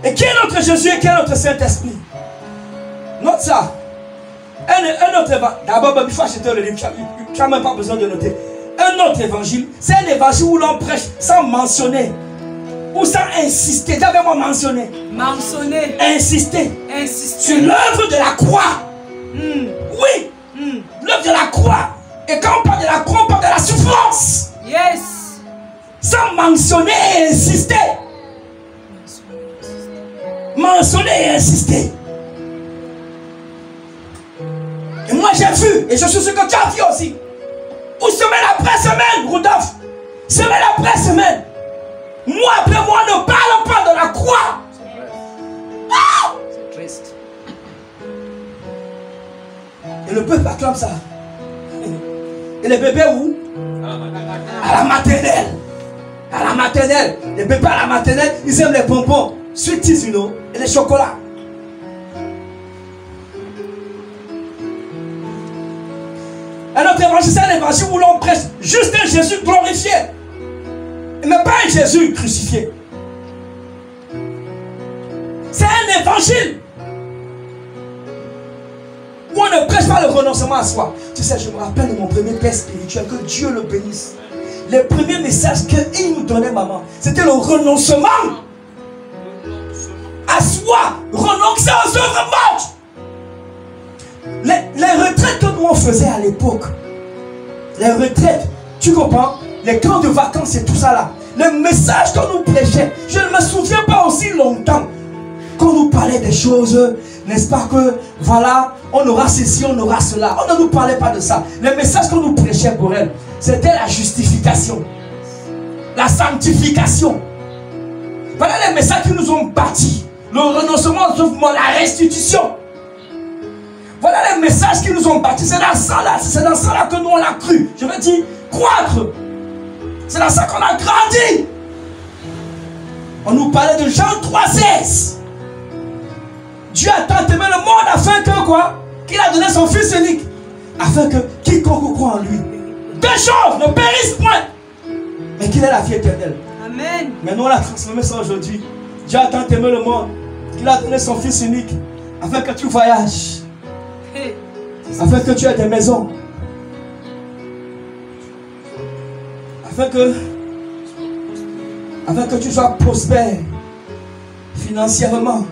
Et qui est notre Jésus et qui est notre Saint-Esprit? Note ça. Un autre évangile. D'abord, il faut acheter le livre. Tu n'as même pas besoin de noter. Un autre évangile, c'est un évangile où l'on prêche sans mentionner. Ou sans insister. J'avais moi mentionné. Mentionner. Insister. Insister. Sur l'œuvre de la croix. Oui. L'œuvre de la croix. Et quand on parle de la croix, on parle de la souffrance. Yes. Sans mentionner et insister. Mentionner et insister. Et moi j'ai vu, et je suis sûr que tu as vu aussi, où semaine après semaine, Rudolph, semaine après semaine, mois après mois, ne parle pas de la croix. Ah! C'est triste. Et le peuple acclame ça. Et les bébés où? À la maternelle. À la maternelle. Les bébés à la maternelle, ils aiment les bonbons, sweeties, you know, et les chocolats. Un autre évangile, c'est un évangile où l'on prêche juste un Jésus glorifié. Mais pas un Jésus crucifié. C'est un évangile où on ne prêche pas le renoncement à soi. Tu sais, je me rappelle de mon premier père spirituel, que Dieu le bénisse. Les premiers messages qu'il nous donnait, maman, c'était le renoncement à soi, renoncer aux œuvres mortes. Les retraites que nous on faisait à l'époque, les retraites, tu comprends, les camps de vacances et tout ça là, les messages qu'on nous prêchait, je ne me souviens pas aussi longtemps qu'on nous parlait des choses, n'est-ce pas, que voilà, on aura ceci, on aura cela. On ne nous parlait pas de ça. Les messages qu'on nous prêchait pour elle, c'était la justification, la sanctification. Voilà les messages qui nous ont bâtis. Le renoncement aux œuvres mortes, la restitution. Voilà les messages qui nous ont bâtis. C'est dans ça là, c'est dans ça là que nous on a cru. Je veux dire, croître. C'est dans ça qu'on a grandi. On nous parlait de Jean 3,16. Dieu a tant aimé le monde afin que quoi? Qu'il a donné son fils unique. Afin que quiconque croit en lui, deux choses ne périssent point, mais qu'il ait la vie éternelle. Amen. Mais nous on a transformé ça aujourd'hui. Dieu a tant aimé le monde qu'il a donné son fils unique afin que tu voyages. Afin que tu aies des maisons. Afin que tu sois prospère financièrement.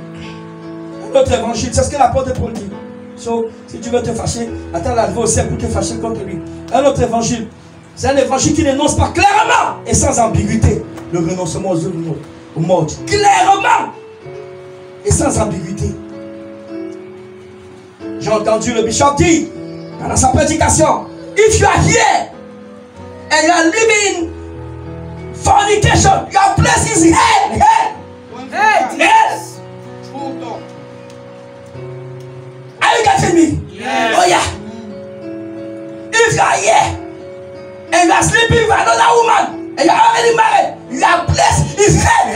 Notre évangile, c'est ce que l'apôtre Paul dit. So, si tu veux te fâcher, attends l'arrivée au ciel pour te fâcher contre lui. Un autre évangile, c'est un évangile qui n'énonce pas clairement et sans ambiguïté le renoncement aux œuvres mortes. Clairement et sans ambiguïté. J'ai entendu le bishop dire pendant sa prédication, if you are here and you are living fornication, your place is hell. Hell. Are you getting me? Yes. Oh yeah. If you are here and you are sleeping with another woman and you are already married, your place is hell.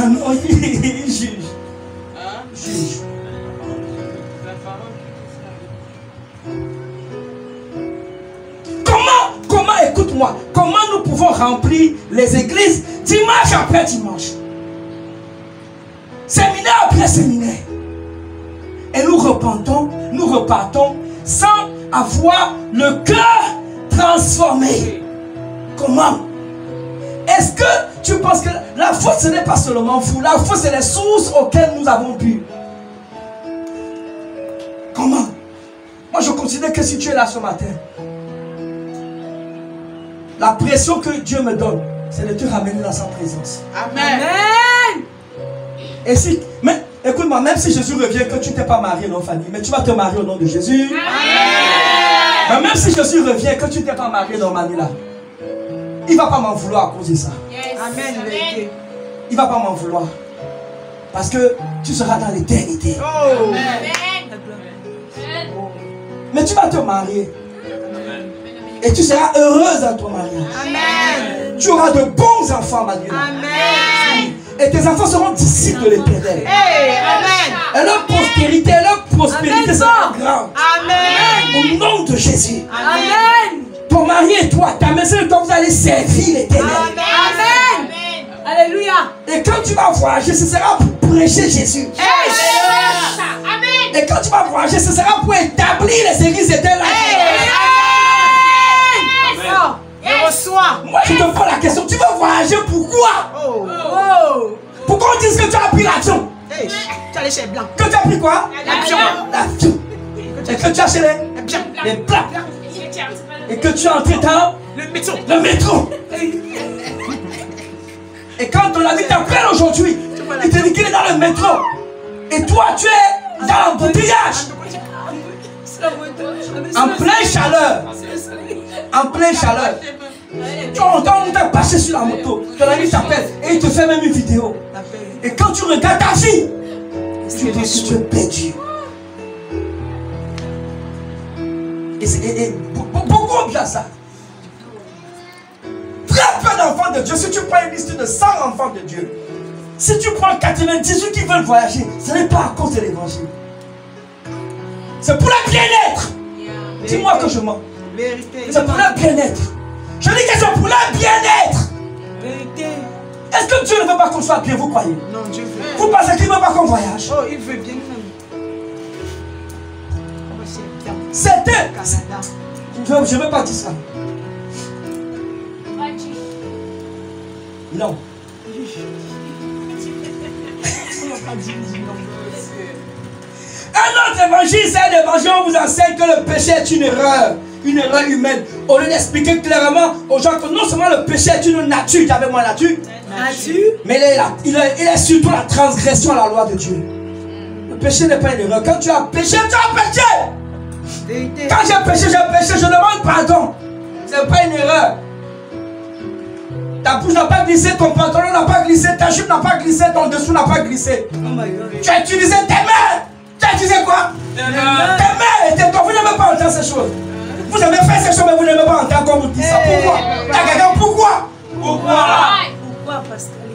Ah non, il juge. Juge. Comment, écoute-moi, comment nous pouvons remplir les églises dimanche après dimanche, séminaire après séminaire, et nous repartons sans avoir le cœur transformé? Comment? Est-ce que tu penses que la faute ce n'est pas seulement vous, la faute c'est les sources auxquelles nous avons bu? Comment? Moi je considère que si tu es là ce matin, la pression que Dieu me donne, c'est de te ramener dans sa présence. Amen. Amen. Et si, mais écoute-moi, même si Jésus revient, que tu n'es pas marié, non Fanny, mais tu vas te marier au nom de Jésus. Amen. Mais même si Jésus revient, que tu n'es pas marié, non Manila, il ne va pas m'en vouloir à cause de ça. Yes. Amen. Amen. Il ne va pas m'en vouloir. Parce que tu seras dans l'éternité. Oh. Amen. Mais tu vas te marier. Et tu seras heureuse dans ton mariage. Amen. Tu auras de bons enfants, Manila. Amen. Et tes enfants seront disciples de l'éternel. Hey, amen. Et leur prospérité sera grande. Amen. Au nom de Jésus. Amen. Ton mari et toi, ta maison et toi, vous allez servir l'éternel. Amen. Alléluia. Et quand tu vas voyager, ce sera pour prêcher Jésus. Amen. Et quand tu vas voyager, ce sera pour établir les églises éternelles. Je reçois. Moi, je te pose la question. Tu veux voyager pourquoi? Pourquoi on dit que tu as pris l'avion? Hey, tu as les chèvres blancs. Que tu as pris quoi? L'avion. L'avion. Et que tu as acheté les plats. Et que tu as entré dans le métro. Et quand ton ami t'appelle aujourd'hui, il te dit qu'il est dans le métro. Et toi, tu es dans l'embouteillage. En pleine chaleur. En pleine chaleur. Tu entends, on t'a passé sur la moto. Ton ami t'appelle et il te fait même une vidéo. Et quand tu regardes ta vie, tu penses que tu es perdu. Et beaucoup ont bien ça. Très peu d'enfants de Dieu. Si tu prends une liste de 100 enfants de Dieu, si tu prends 98 qui veulent voyager, ce n'est pas à cause de l'évangile. C'est pour le bien-être. Dis-moi que je mens. C'est pour le bien-être. Je dis que c'est pour le bien-être. Est-ce que Dieu ne veut pas qu'on soit bien, vous croyez? Non, Dieu veut. Vous pensez qu'il ne veut pas qu'on voyage? Oh, il veut bien même. C'était. Je ne veux pas dire ça. Non. Un autre évangile, c'est un évangile où on vous enseigne que le péché est une erreur humaine. Au lieu d'expliquer clairement aux gens que non seulement le péché est une nature, tu avais moi nature, mais il est surtout la transgression à la loi de Dieu. Le péché n'est pas une erreur. Quand tu as péché, tu as péché. Quand j'ai péché, je demande pardon. Ce n'est pas une erreur. Ta bouche n'a pas glissé, ton pantalon n'a pas glissé, ta jupe n'a pas glissé, ton dessous n'a pas glissé. Tu as utilisé tes mains. Tu as utilisé quoi? Tes mains et tes doigts. Vous n'aimez pas entendre ces choses. Vous aimez faire ces choses, mais vous n'aimez pas entendre comme vous dites ça. Pourquoi? Tu as quelqu'un, pourquoi? Pourquoi, Pascal?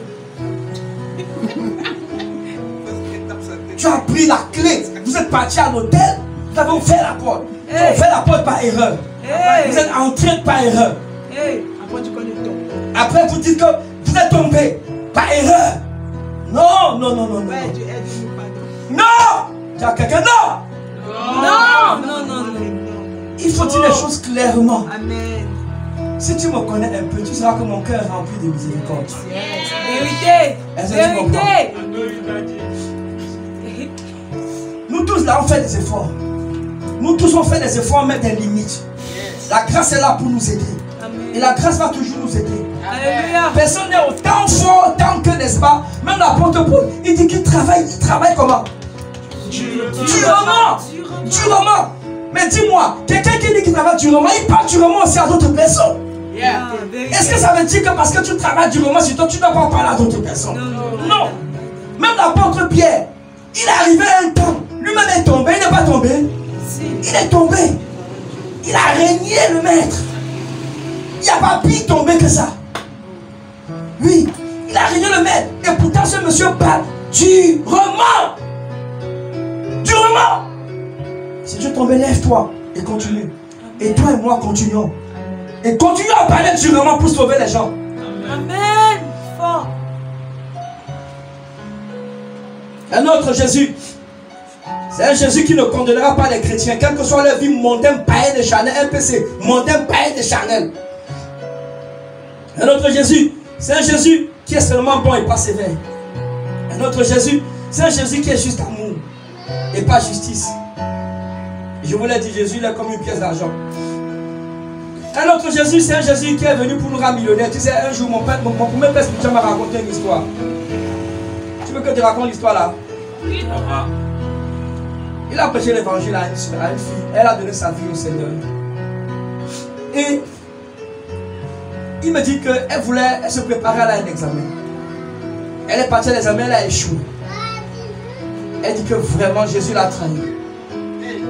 Tu as pris la clé. Vous êtes parti à l'hôtel. Vous avez ouvert la porte. Vous avez ouvert la porte par erreur. Vous êtes entré par erreur. Après, vous dites que vous êtes tombé par erreur. Non, non, non, non, non. Non! Tu as quelqu'un? Non! Non, non, non, non. Il faut dire les choses clairement. Amen. Si tu me connais un peu, tu sauras que mon cœur est rempli de miséricorde. Vérité. Est-ce que tu comprends? Vérité. Nous tous là, on fait des efforts. Nous tous, on fait des efforts, on met des limites. La grâce est là pour nous aider. Et la grâce va toujours nous aider. Alléluia. Personne n'est autant fort, autant que, n'est-ce pas? Même l'apôtre Paul, il dit qu'il travaille. Il travaille comment? Durement. Durement. Mais dis-moi, quelqu'un qui dit qu'il travaille durement, il parle durement aussi à d'autres personnes. Est-ce que ça veut dire que parce que tu travailles durement sur toi, tu ne dois pas parler à d'autres personnes? Non. Même l'apôtre Pierre, il est arrivé à un temps. Lui-même est tombé, il n'est pas tombé. Il est tombé. Il a régné le maître. Il n'y a pas pire tombé que ça. Oui, il a régné le maître. Et pourtant ce monsieur parle durement. Durement. Si tu es tombé, lève-toi et continue. Et toi et moi continuons. Et continuons à parler durement pour sauver les gens. Amen. Fort. Un autre Jésus. C'est un Jésus qui ne condamnera pas les chrétiens, quelle que soit leur vie mondaine, païenne et charnelle. MPC, mondaine, païenne et charnelle. Un autre Jésus, c'est un Jésus qui est seulement bon et pas sévère. Un autre Jésus, c'est un Jésus qui est juste amour et pas justice. Et je vous l'ai dit, Jésus il est comme une pièce d'argent. Un autre Jésus, c'est un Jésus qui est venu pour nous rendre millionnaires. Tu sais, un jour, mon premier père spirituel m'a raconté une histoire. Tu veux que je te raconte l'histoire là? Oui, papa. Il a prêché l'évangile à une fille. Elle a donné sa vie au Seigneur. Et il me dit qu'elle se préparait à un examen. Elle est partie à l'examen, elle a échoué. Elle dit que vraiment Jésus l'a trahi.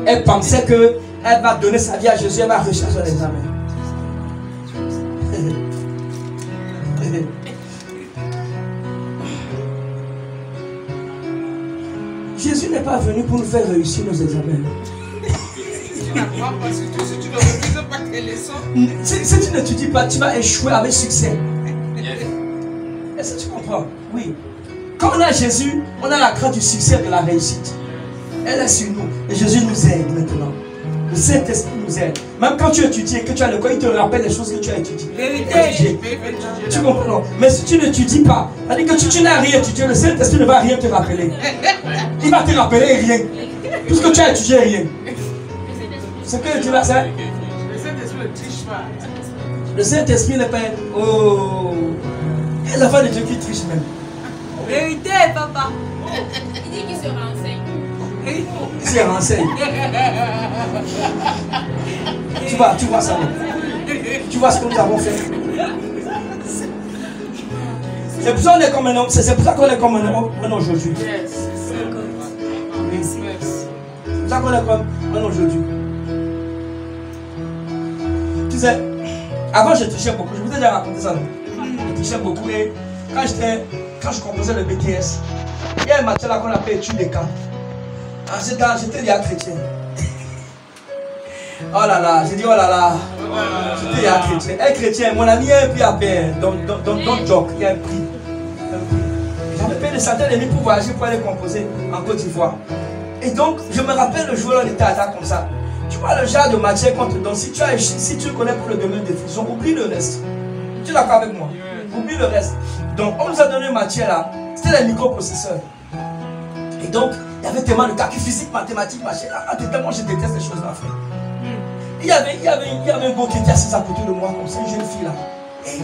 Elle pensait qu'elle va donner sa vie à Jésus, elle va réussir son examen. Jésus n'est pas venu pour nous faire réussir nos examens. Si tu n'étudies pas, tu vas échouer avec succès. Est-ce que tu comprends? Oui. Quand on a Jésus, on a la crainte du succès de la réussite. Elle est sur nous. Et Jésus nous aide maintenant. Le Saint-Esprit nous aide. Même quand tu étudies et que tu as le corps, il te rappelle les choses que tu as étudiées. Vérité. Tu comprends? Mais si tu n'étudies pas, c'est-à-dire que tu n'as rien étudié, le Saint-Esprit ne va rien te rappeler. Il va te rappeler rien. Tout ce que tu as étudié, rien. Ce que tu vas faire. Le Saint-Esprit ne triche pas. Le Saint-Esprit n'est pas. Oh. Il y a des enfants de Dieu qui trichent même. Vérité, papa. Il dit qu'il se renseigne. Il se renseigne. Tu vois ça. Tu vois ce que nous avons fait. C'est pour ça qu'on est comme un homme. C'est pour ça qu'on est comme un homme aujourd'hui. Oui. C'est pour ça qu'on est comme un homme aujourd'hui. Tu sais, avant je trichais beaucoup. Je vous ai déjà raconté ça. Je trichais beaucoup et quand je composais le BTS, il y a une matière là qu'on appelle études des cas. En ce temps, j'étais déjà chrétien. Oh là là, j'ai dit oh là là. J'étais déjà chrétien. Un chrétien, mon ami, il y a un prix à payer. Don't joke, il y a un prix. J'avais payé des centaines de mille pour voyager pour aller composer en Côte d'Ivoire. Et donc, je me rappelle le jour où on était à comme ça. Tu vois le genre de matière qu'on te donne. Si tu le connais pour le domaine des fusions, oublie le reste. Tu es d'accord avec moi? Oublie le reste. Donc, on nous a donné une matière là. C'était les microprocesseurs. Et donc, il y avait tellement de calcul physique, mathématiques, machin. Tellement je déteste les choses là, frère. Il y avait un gars qui était assis à côté de moi, comme ça, une jeune fille là. Et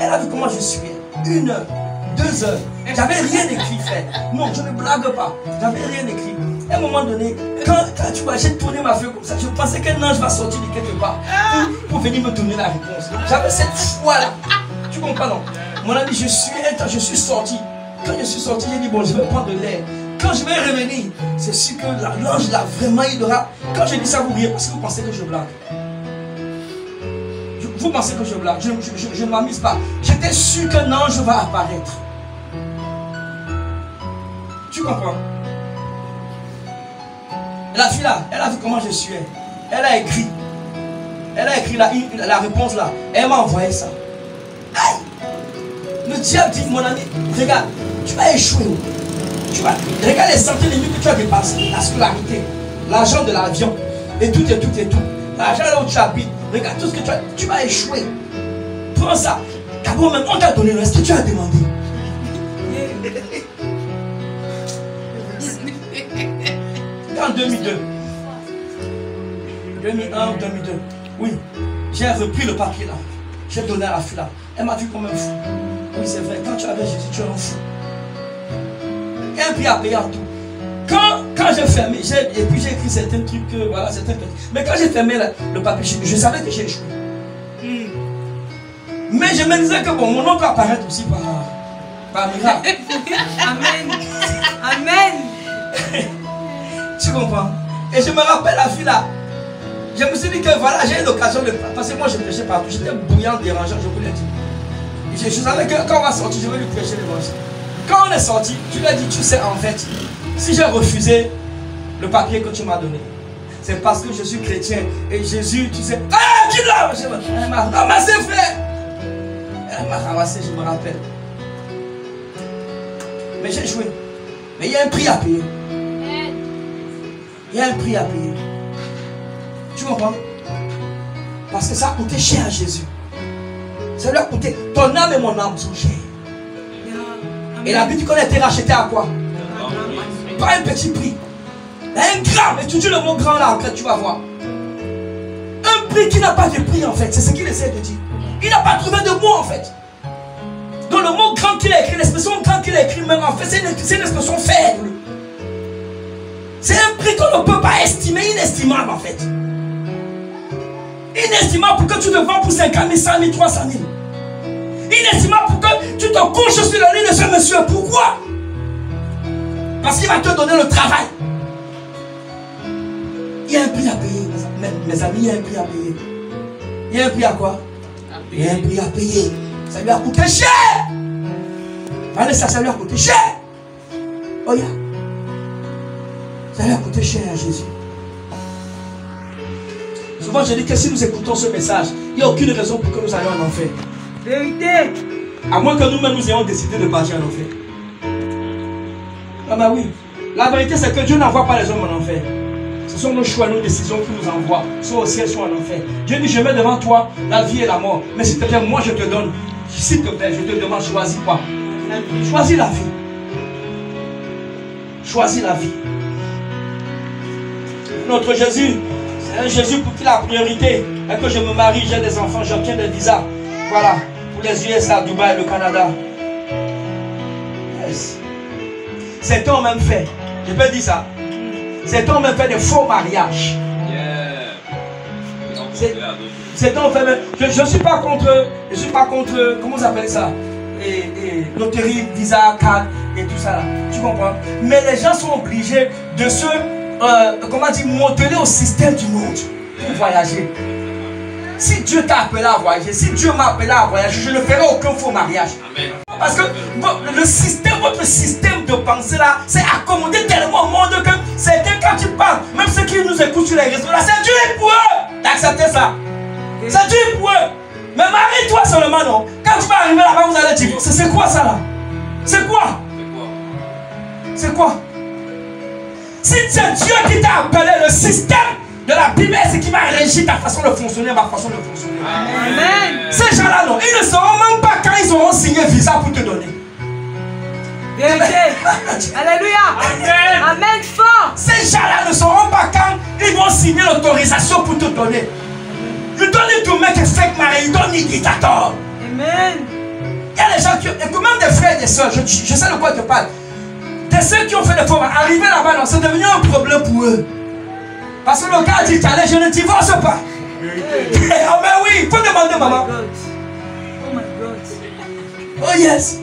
elle a vu comment je suis. 1 heure, 2 heures. J'avais rien écrit, frère. Non, je ne blague pas. J'avais rien écrit. À un moment donné, quand tu vois, j'ai tourné ma feuille comme ça, je pensais qu'un ange va sortir de quelque part pour venir me donner la réponse. J'avais cette foi là. Tu comprends, non? Mon ami, je suis sorti. Quand je suis sorti, j'ai dit, bon, je vais prendre de l'air. Quand je vais revenir, c'est sûr que l'ange là, vraiment, il aura. Quand je dis ça, vous riez parce que vous pensez que je blague. Vous pensez que je blague. Je ne m'amuse pas. J'étais sûr qu'un ange va apparaître. Tu comprends? La fille là, elle a vu comment je suis. Elle a écrit. Elle a écrit la réponse là. Elle m'a envoyé ça. Aïe! Le diable dit, mon ami, regarde, tu vas échouer. Tu vas, regarde les centaines de milliers que tu as dépassé. La scolarité, l'argent de l'avion, et tout. L'argent là où tu habites, regarde tout ce que tu vas échouer. Prends ça. D'abord même, on t'a donné le reste que tu as demandé. En 2002. 2001 ou 2002. Oui. J'ai repris le papier là. J'ai donné à la fille là. Elle m'a vu comme un fou. Oui, c'est vrai. Quand tu avais Jésus, tu es un fou. Il y a un prix à payer en tout. Quand j'ai fermé, et puis j'ai écrit certains trucs, voilà, certains trucs. Mais quand j'ai fermé le papier, je savais que j'ai échoué. Mais je me disais que bon, mon nom peut apparaître aussi par miracle. Amen. Amen. Tu comprends? Et je me rappelle la fille là. Je me suis dit que voilà, j'ai eu l'occasion de. Parce que moi je prêchais partout. J'étais bouillant, dérangeant, je vous l'ai dit. Je savais que quand on va sortir, je vais lui prêcher l'évangile. Quand on est sorti, je lui ai dit, tu sais, en fait, si j'ai refusé le papier que tu m'as donné, c'est parce que je suis chrétien. Et Jésus, tu sais. Ah, tu l'as! Elle m'a ramassé, frère. Elle m'a ramassé, je me rappelle. Mais j'ai joué. Mais il y a un prix à payer. Il y a un prix à payer. Tu comprends? Parce que ça a coûté cher à Jésus. Ça lui a coûté. Ton âme et mon âme sont chers. Et la Bible dit qu'on a été racheté à quoi? Pas un petit prix. Un grand. Étudie le mot grand là, après tu vas voir. Un prix qui n'a pas de prix en fait. C'est ce qu'il essaie de dire. Il n'a pas trouvé de mot en fait. Donc le mot grand qu'il a écrit, l'expression grand qu'il a écrit, même en fait, c'est une expression faible. C'est un prix qu'on ne peut pas estimer, inestimable en fait. Inestimable pour que tu te vends pour 50 000, 100 000, 300 000. Inestimable pour que tu te couches sur la ligne de ce monsieur. Pourquoi? Parce qu'il va te donner le travail. Il y a un prix à payer, mes amis, il y a un prix à payer. Il y a un prix à quoi? Il y a un prix à payer. Ça lui a coûté cher. Vanessa, ça lui a coûté cher. Oh yeah. Ça lui a coûté cher à Jésus. Souvent je dis que si nous écoutons ce message, il n'y a aucune raison pour que nous allions en enfer. Vérité. À moins que nous-mêmes nous ayons décidé de partir en enfer. Ah ben oui. La vérité c'est que Dieu n'envoie pas les hommes en enfer. Ce sont nos choix, nos décisions qui nous envoient, soit au ciel, soit en enfer. Dieu dit, je mets devant toi la vie et la mort. Mais s'il te plaît, moi je te donne. S'il te plaît, je te demande, choisis quoi? Choisis la vie. Choisis la vie. Notre Jésus, c'est un Jésus pour qui la priorité est que je me marie, j'ai des enfants, j'obtiens des visas. Voilà, pour les USA, Dubaï, le Canada. Yes. Certains ont même fait, je peux dire ça, certains ont même fait des faux mariages. Certains ont fait même, je ne suis pas contre, comment vous appelez ça? Loterie, visa, carte et tout ça là. Tu comprends? Mais les gens sont obligés de se modeler au système du monde pour voyager. Si Dieu t'a appelé à voyager, si Dieu m'a appelé à voyager, je ne ferai aucun faux mariage. Amen. Parce que votre système de pensée là, c'est accommodé tellement au monde que certains quand tu parles, même ceux qui nous écoutent sur les réseaux là, c'est dur pour eux d'accepter ça. C'est dur pour eux. Mais marie-toi seulement, non? Quand tu vas arriver là-bas, vous allez dire, c'est quoi ça là? C'est quoi? C'est quoi? Si c'est Dieu qui t'a appelé, le système de la Bible, c'est qui va régir ta façon de fonctionner, ma façon de fonctionner. Amen. Ces gens-là, non, ils ne sauront même pas quand ils auront signé visa pour te donner. Alléluia. Amen. Amen fort. Ces gens-là ne sauront pas quand ils vont signer l'autorisation pour te donner. You don't need to make a fake marriage, you don't need dictator. Amen. Il y a des gens qui, et même des frères et des soeurs, je sais de quoi je te parle. Des ceux qui ont fait des faux mariages, arriver là-bas, c'est devenu un problème pour eux. Parce que le gars dit, allez, je ne divorce pas. Ah mais oui, il faut demander maman. Oh my God. Oh yes.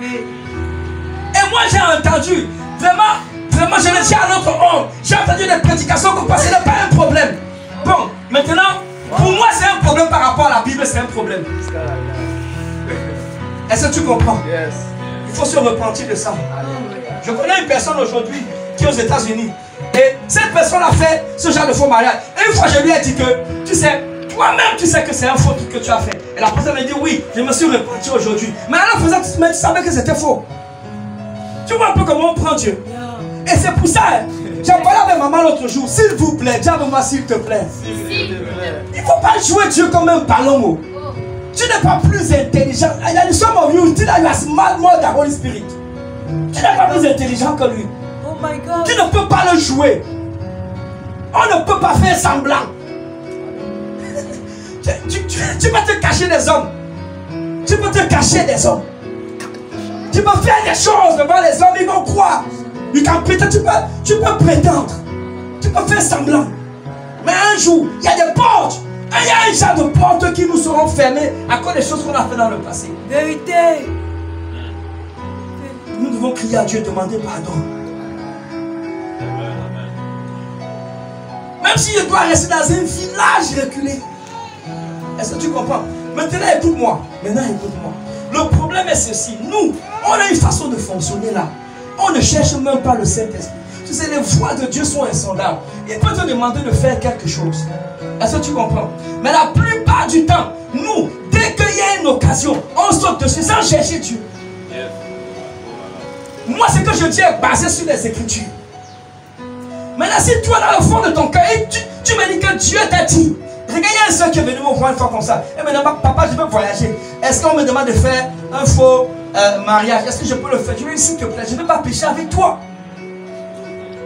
Et moi j'ai entendu, vraiment, je le dis à notre homme, j'ai entendu des prédications que ce n'est pas un problème. Bon, maintenant, pour moi c'est un problème par rapport à la Bible, c'est un problème. Est-ce que tu comprends? Il faut se repentir de ça. Je connais une personne aujourd'hui qui est aux États-Unis. Et cette personne a fait ce genre de faux mariage. Et une fois je lui ai dit que, tu sais, toi-même tu sais que c'est un faux truc que tu as fait. Et la personne m'a dit oui, je me suis repenti aujourd'hui. Mais alors tu savais que c'était faux. Tu vois un peu comment on prend Dieu. Et c'est pour ça, j'ai parlé avec maman l'autre jour. S'il vous plaît, dis moi s'il te plaît. Il ne faut pas jouer Dieu comme un ballon. Tu n'es pas plus intelligent. Il y a some of you think that you are smart more than Holy Spirit. Tu n'es pas plus intelligent que lui. Oh my God. Tu ne peux pas le jouer. On ne peut pas faire semblant. Tu peux te cacher des hommes. Tu peux te cacher des hommes. Tu peux faire des choses devant les hommes, ils vont croire. Tu peux prétendre. Tu peux faire semblant. Mais un jour, il y a des portes. Il y a un genre de portes qui nous seront fermées à cause des choses qu'on a fait dans le passé. Vérité. Nous devons crier à Dieu, demander pardon. Même si je dois rester dans un village reculé. Est-ce que tu comprends? Maintenant écoute-moi. Le problème est ceci. Nous, on a une façon de fonctionner là. On ne cherche même pas le Saint-Esprit. Tu sais, les voies de Dieu sont insondables. Il peut te demander de faire quelque chose. Est-ce que tu comprends? Mais la plupart du temps, nous, dès qu'il y a une occasion, on saute dessus sans chercher Dieu. Moi, ce que je dis est basé sur les Écritures. Maintenant, si toi, dans le fond de ton cœur, tu me dis que Dieu t'a dit. Regarde, il y a un soeur qui est venu me voir une fois comme ça. Et maintenant, papa, je veux voyager. Est-ce qu'on me demande de faire un faux mariage? Est-ce que je peux le faire? Je lui dis, s'il te plaît, je ne veux pas pécher avec toi.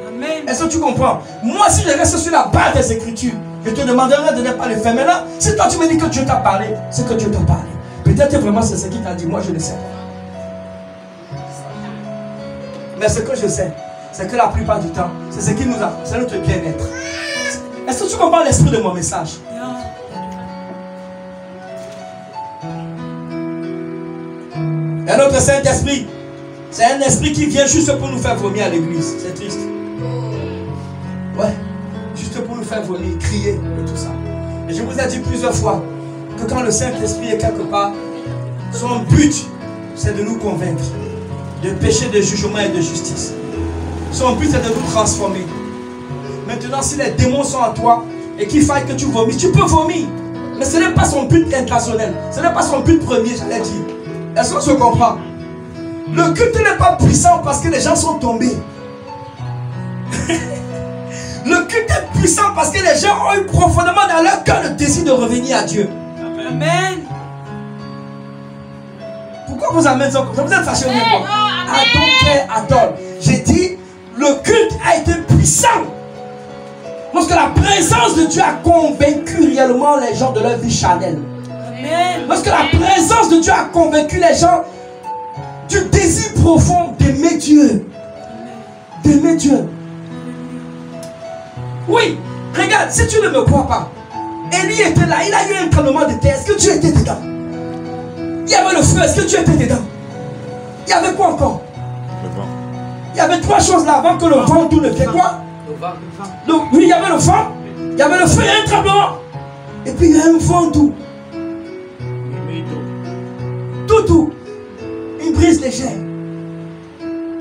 Amen. Est-ce que tu comprends? Moi, si je reste sur la base des Écritures, je te demanderai de ne pas le faire. Maintenant, si toi, tu me dis que Dieu t'a parlé, c'est que Dieu t'a parlé. Peut-être vraiment c'est ce qu'il t'a dit. Moi, je ne sais pas. Mais ce que je sais, c'est que la plupart du temps, c'est ce qui nous a, c'est notre bien-être. Est-ce que tu comprends l'esprit de mon message? Et notre Saint-Esprit, c'est un esprit qui vient juste pour nous faire vomir à l'église. C'est triste. Ouais, juste pour nous faire vomir, crier et tout ça. Et je vous ai dit plusieurs fois que quand le Saint-Esprit est quelque part, son but, c'est de nous convaincre de péché, de jugement et de justice. Son but, c'est de nous transformer. Maintenant, si les démons sont en toi et qu'il faille que tu vomisses, tu peux vomir. Mais ce n'est pas son but intentionnel. Ce n'est pas son but premier, j'allais dire. Est-ce qu'on se comprend? Le culte n'est pas puissant parce que les gens sont tombés. Le culte est puissant parce que les gens ont eu profondément dans leur cœur le désir de revenir à Dieu. Amen. Pourquoi vous amenez ça comme ça? Vous êtes fâchés avec moi? Attends. J'ai dit, le culte a été puissant. Lorsque la présence de Dieu a convaincu réellement les gens de leur vie charnelle. Amen. Lorsque la présence de Dieu a convaincu les gens du désir profond d'aimer Dieu. D'aimer Dieu. Oui, regarde, si tu ne me crois pas, Élie était là, il a eu un tremblement de terre. Est-ce que Dieu était dedans? Il y avait le feu, est-ce que Dieu était dedans? Il y avait quoi encore? Le vent. Il y avait trois choses là avant que le vent tout ne vienne. Quoi? Le vent. Donc, oui, il y avait le vent, il y avait le feu et un tremblement. Et puis il y a un vent doux. Tout. Une brise légère.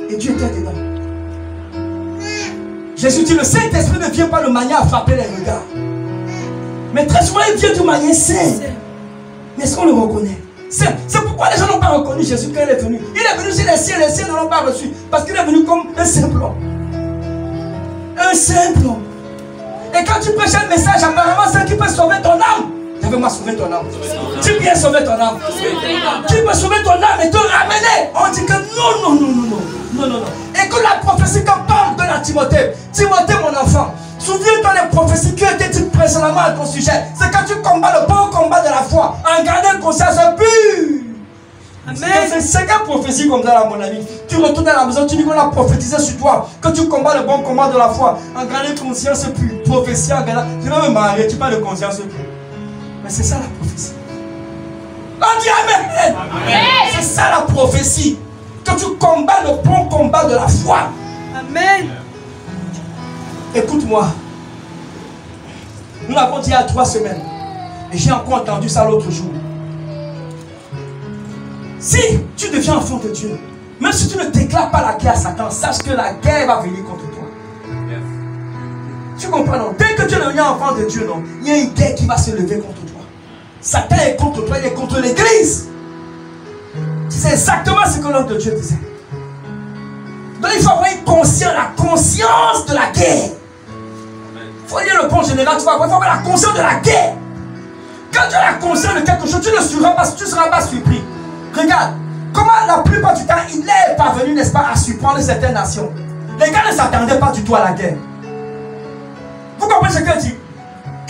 Et Dieu était dedans. Jésus dit, le Saint-Esprit ne vient pas de manière à frapper les regards. Mais très souvent, il vient de manière saine. Mais est-ce qu'on le reconnaît? C'est pourquoi les gens n'ont pas reconnu Jésus quand il est venu. Il est venu chez les siens ne l'ont pas reçu. Parce qu'il est venu comme un simple homme. Un simple homme. Et quand tu prêches un message, apparemment, c'est qui peut sauver ton âme. J'avais-moi sauver ton âme. Tu viens sauver ton âme. Tu peux sauver ton âme et te ramener. On dit que non. Et que la prophétie qu'on parle de la Timothée, mon enfant, souviens-toi des prophéties qui ont été dites précédemment à ton sujet. C'est quand tu combats le bon combat de la foi, en gardant une conscience pure. C'est 5 prophéties comme ça là, mon ami. Tu retournes à la maison, tu dis qu'on a prophétisé sur toi, que tu combats le bon combat de la foi, en gardant une conscience pure. Prophétie en gardant. Tu vas me marier, tu parles de conscience pure. Mais c'est ça la prophétie. On dit amen. C'est ça la prophétie. Que tu combats le bon combat de la foi. Amen. Écoute-moi. Nous l'avons dit il y a 3 semaines. Et j'ai encore entendu ça l'autre jour. Si tu deviens enfant de Dieu, même si tu ne déclares pas la guerre à Satan, sache que la guerre va venir contre toi. Yes. Tu comprends, non? Dès que tu deviens enfant de Dieu, non, il y a une guerre qui va se lever contre toi. Satan est contre toi, il est contre l'église. C'est exactement ce que l'homme de Dieu disait. Donc il faut avoir une conscience, la conscience de la guerre. Il faut lire le bon général, tu vas voir, il faut avoir la conscience de la guerre. Quand tu as la conscience de quelque chose, tu ne seras pas surpris. Regarde, comment la plupart du temps, il est parvenu, n'est-ce pas, à surprendre certaines nations. Les gars ne s'attendaient pas du tout à la guerre. Vous comprenez ce que je dis?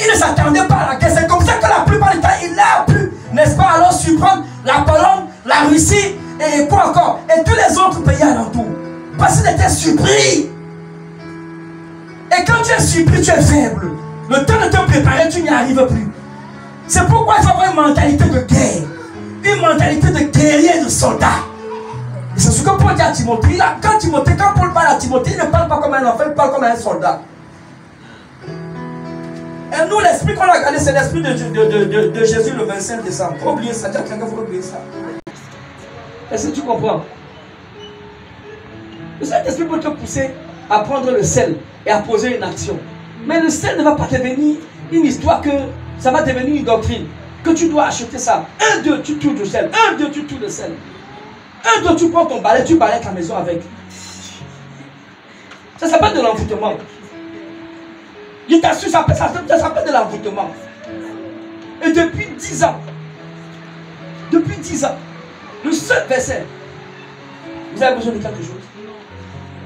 Ils ne s'attendaient pas à la guerre. C'est comme ça que la plupart du temps, il a pu, n'est-ce pas, alors surprendre la Pologne, la Russie, et quoi encore, et tous les autres pays alentours. Parce qu'ils étaient surpris. Et quand tu es surpris, tu es faible. Le temps de te préparer, tu n'y arrives plus. C'est pourquoi il faut avoir une mentalité de guerre. Une mentalité de guerrier, de soldat. Et c'est ce que Paul dit à Timothée. Quand Paul parle à Timothée, il ne parle pas comme un enfant, il parle comme un soldat. Et nous, l'esprit qu'on a regardé, c'est l'esprit de Jésus le 25 décembre. Faut oublier ça. Quelqu'un faut oublier ça. Est-ce que tu comprends? Le Saint-Esprit peut te pousser à prendre le sel et à poser une action. Mais le sel ne va pas devenir une histoire que ça va devenir une doctrine. Que tu dois acheter ça. 1, 2, tu touches le sel. 1, 2, tu touches le sel. 1, 2, tu prends ton balai, tu balais ta maison avec. Ça s'appelle de l'envoûtement. Je t'assure, ça s'appelle de l'envoûtement. Et depuis 10 ans, le seul verset, vous avez besoin de quelque chose?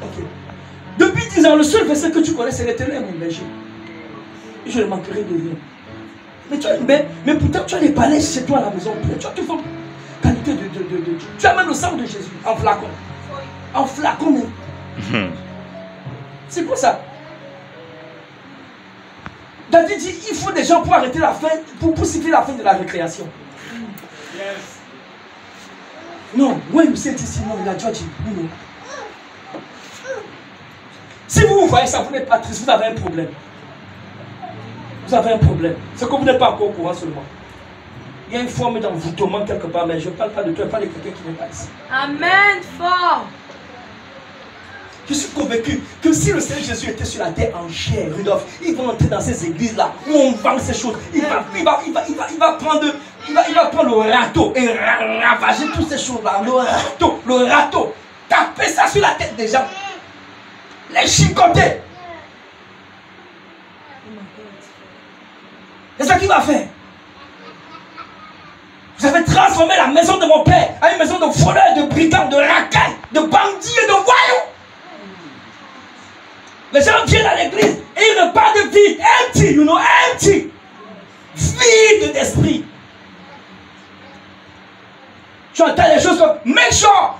Ok. Depuis 10 ans, le seul verset que tu connais, c'est l'Éternel, mon berger. Et je ne manquerai de rien. Mais pourtant, tu as des palais chez toi à la maison. Tu as toute forme qualité de tu as même le sang de Jésus en flacon. En flacon même. C'est quoi ça? David dit, il faut des gens pour arrêter la fin, pour siffler la fin de la récréation. Yes. Non, oui, vous êtes ici, non, il a déjà dit. Non. Si vous voyez ça, vous n'êtes pas triste, vous avez un problème. Vous avez un problème. C'est que vous n'êtes pas encore au courant seulement. Il y a une forme d'envoûtement quelque part, mais je ne parle pas de toi, je parle de quelqu'un qui n'est pas ici. Amen, fort. Je suis convaincu que si le Seigneur Jésus était sur la terre en chair, Rudolph, il va entrer dans ces églises-là où on vend ces choses. Il va prendre le râteau et ravager toutes ces choses-là. Le râteau. Taper ça sur la tête des gens. Les chicoter. C'est ça qu'il va faire. Vous avez transformé la maison de mon père en une maison de voleurs, de brigands, de racailles, de bandits et de voyous. Les gens viennent à l'église et ils repartent de vide, empty, you know, empty. Vide d'esprit. Tu entends les choses comme, make sure,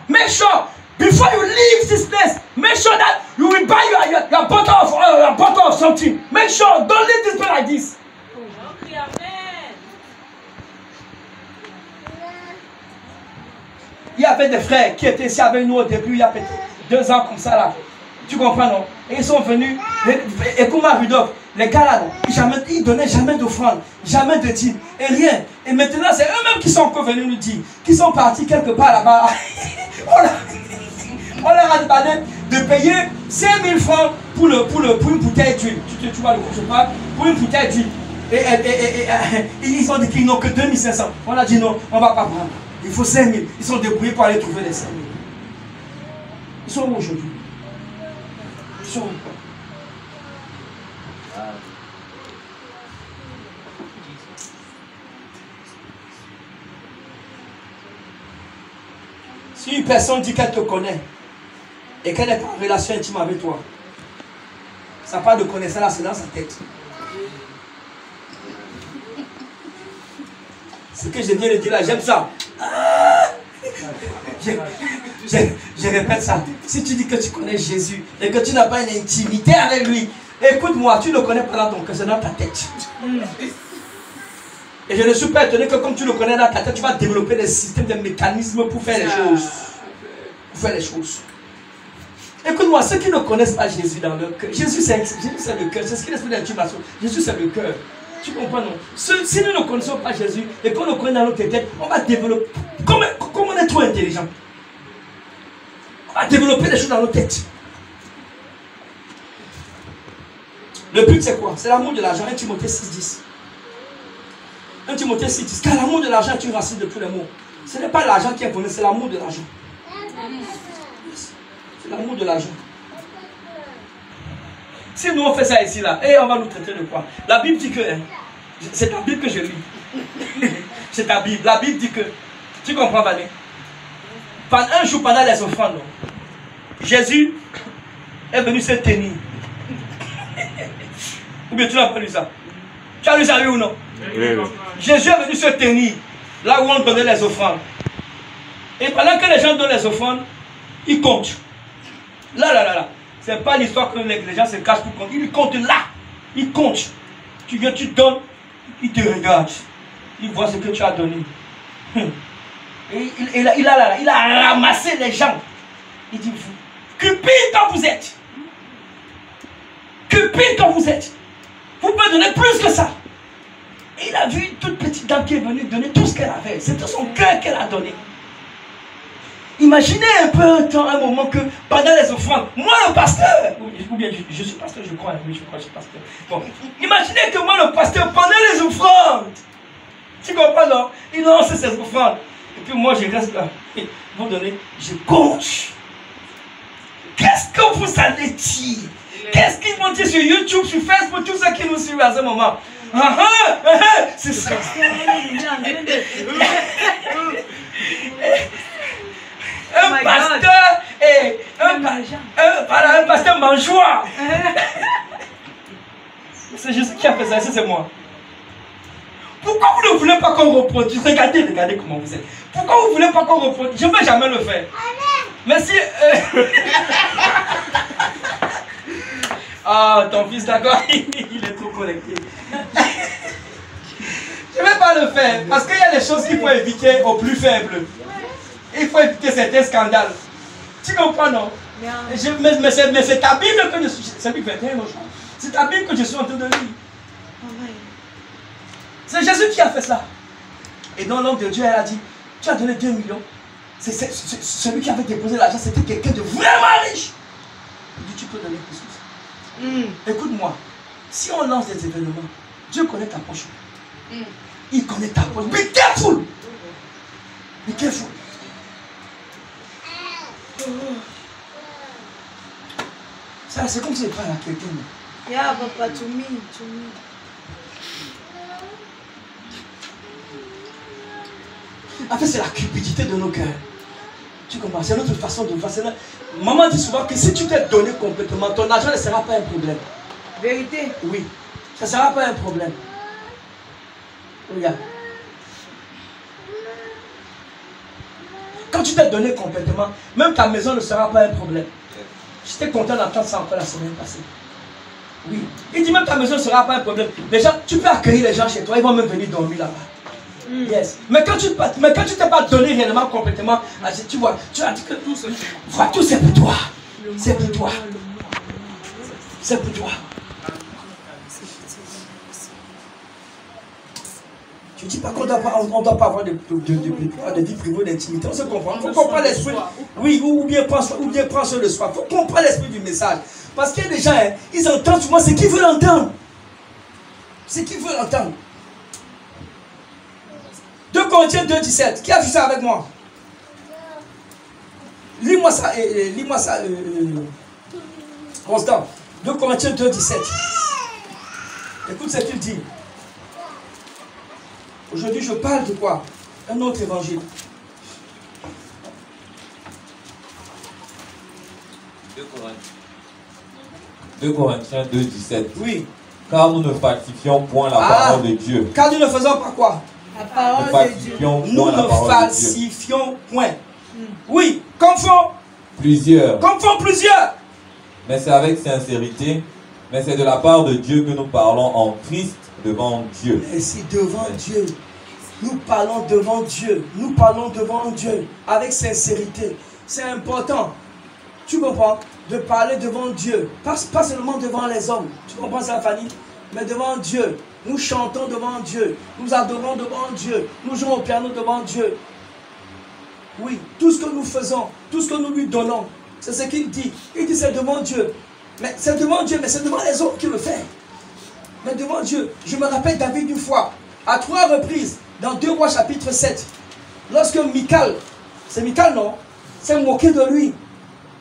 before you leave this place, make sure that you will buy your bottle of something. Make sure, don't leave this place like this. Il y avait des frères qui étaient ici avec nous au début, il y a peut-être 2 ans comme ça là. Tu comprends, non? Et ils sont venus, écoute-moi Rudolph, les gars là, ils ne donnaient jamais d'offrande, jamais de dîme, et rien. Et maintenant, c'est eux-mêmes qui sont encore venus nous dire, qui sont partis quelque part là-bas. On leur a demandé de payer 5 000 francs pour une bouteille d'huile. Tu vois de quoi je parle? Pour une bouteille d'huile. Et ils ont dit qu'ils n'ont que 2 500. On a dit non, on ne va pas prendre. Il faut 5 000. Ils sont débrouillés pour aller trouver les 5 000. Ils sont où aujourd'hui? Ils sont où? Si une personne dit qu'elle te connaît et qu'elle n'est pas en relation intime avec toi, ça parle de connaissance là, c'est dans sa tête. Ce que je viens de dire là, j'aime ça. Je répète ça. Si tu dis que tu connais Jésus et que tu n'as pas une intimité avec lui, écoute-moi, tu ne le connais pas dans ton cœur, c'est dans ta tête. Et je ne suis pas étonné que comme tu le connais dans ta tête, tu vas développer des systèmes, des mécanismes pour faire les choses. Pour faire les choses. Écoute-moi, ceux qui ne connaissent pas Jésus dans leur cœur, Jésus c'est le cœur, c'est ce qu'il explique dans l'intimation. Jésus c'est le cœur. Tu comprends, non? Si nous ne connaissons pas Jésus et qu'on le connaît dans notre tête, on va développer. Comme on est trop intelligent, on va développer des choses dans nos têtes. Le but c'est quoi? C'est l'amour de l'argent. 1 Timothée 6,10. 1 Timothée 6,10. Car l'amour de l'argent est une racine de tous les maux. Ce n'est pas l'argent qui est bonheur, c'est l'amour de l'argent. C'est l'amour de l'argent. Si nous on fait ça ici là, et on va nous traiter de quoi? La Bible dit que, c'est ta Bible que je lis. C'est ta Bible. La Bible dit que, tu comprends, Vané? Un jour pendant les offrandes, Jésus est venu se tenir. Ou bien tu n'as pas lu ça? Tu as lu ça, oui ou non? Oui. Jésus est venu se tenir là où on donnait les offrandes. Et pendant que les gens donnent les offrandes, ils comptent. Là. C'est pas l'histoire que les gens se cachent pour compter. Ils comptent là. Ils comptent. Tu viens, tu donnes. Ils te regardent. Ils voient ce que tu as donné. Et il a ramassé les gens. Il dit, vous, cupide quand vous êtes. Cupide quand vous êtes. Vous pouvez donner plus que ça. Et il a vu une toute petite dame qui est venue donner tout ce qu'elle avait. C'était son cœur qu'elle a donné. Imaginez un peu un moment que pendant les offrandes, moi le pasteur, ou bien je suis pasteur, je crois, oui, je crois que je suis pasteur. Bon, imaginez que moi le pasteur, pendant les offrandes, tu comprends, non? Il lance ses offrandes. Et puis moi je reste là. Et vous donnez, je compte. Qu'est-ce que vous allez dire? Qu'est-ce qu'ils vont dire sur YouTube, sur Facebook, tous ceux qui nous suivent à ce moment? C'est ça. Un pasteur et un pasteur mangeoire. C'est Jésus qui a fait ça, c'est moi. Pourquoi vous ne voulez pas qu'on reproduise? Regardez comment vous êtes. Pourquoi vous ne voulez pas qu'on reproduise? Je ne vais jamais le faire. Mais si... Ah, ton fils, d'accord, il est trop connecté. Je ne vais pas le faire parce qu'il y a des choses qu'il faut éviter aux plus faibles. Il faut éviter certains scandales. Tu comprends, non? Mais c'est ta Bible que je suis... C'est Bible 21, non? C'est ta Bible que je suis en train de lire. C'est Jésus qui a fait ça. Et donc l'homme de Dieu, elle a dit, tu as donné 2 millions. Celui qui avait déposé l'argent, c'était quelqu'un de vraiment riche. Il dit, tu peux donner plus. Écoute-moi, si on lance des événements, Dieu connaît ta poche. Il connaît ta poche. Be careful! Be careful. Ça, c'est comme si je parle à quelqu'un. Yeah, papa, to me. En fait, c'est la cupidité de nos cœurs. Tu comprends? C'est notre façon de voir. Maman dit souvent que si tu t'es donné complètement, ton argent ne sera pas un problème. Vérité. Oui, ça ne sera pas un problème. Regarde. Quand tu t'es donné complètement, même ta maison ne sera pas un problème. J'étais content d'entendre ça encore la semaine passée. Oui. Il dit même ta maison ne sera pas un problème. Déjà, tu peux accueillir les gens chez toi, ils vont même venir dormir là-bas. Yes. Mais quand tu t'es pas donné réellement complètement, tu vois, tu as dit que tout c'est pour toi. C'est pour toi. C'est pour toi. Je ne dis pas qu'on ne doit pas avoir de vie privée, d'intimité. On se comprend. Il faut comprendre l'esprit. Oui, ou bien prendre sur le soir. Il faut comprendre l'esprit du message. Parce qu'il y a des gens, ils entendent souvent ce qu'ils veulent entendre. Ce qu'ils veulent entendre. 2 Corinthiens 2,17. Qui a vu ça avec moi? Lis-moi ça. Lis-moi ça. Constant. 2 Corinthiens 2,17. Écoute ce qu'il dit. Aujourd'hui, je parle de quoi? Un autre évangile. 2 Corinthiens 2,17. Oui. Car nous ne falsifions point la parole de Dieu. Car nous ne faisons pas quoi? La parole de Dieu. Nous ne falsifions point. Oui, comme font plusieurs. Comme font plusieurs. Mais c'est avec sincérité. Mais c'est de la part de Dieu que nous parlons en Christ devant Dieu. Et si devant Dieu, nous parlons devant Dieu. Nous parlons devant Dieu avec sincérité. C'est important. Tu comprends? De parler devant Dieu. Pas seulement devant les hommes. Tu comprends ça, Fanny? Mais devant Dieu. Nous chantons devant Dieu. Nous adorons devant Dieu. Nous jouons au piano devant Dieu. Oui, tout ce que nous faisons, tout ce que nous lui donnons, c'est ce qu'il dit. Il dit c'est devant Dieu. Mais c'est devant Dieu, mais c'est devant les autres qui le fait. Mais devant Dieu, je me rappelle David une fois, à 3 reprises, dans 2 Rois chapitre 7, lorsque Michal, c'est Michal non, s'est moqué de lui.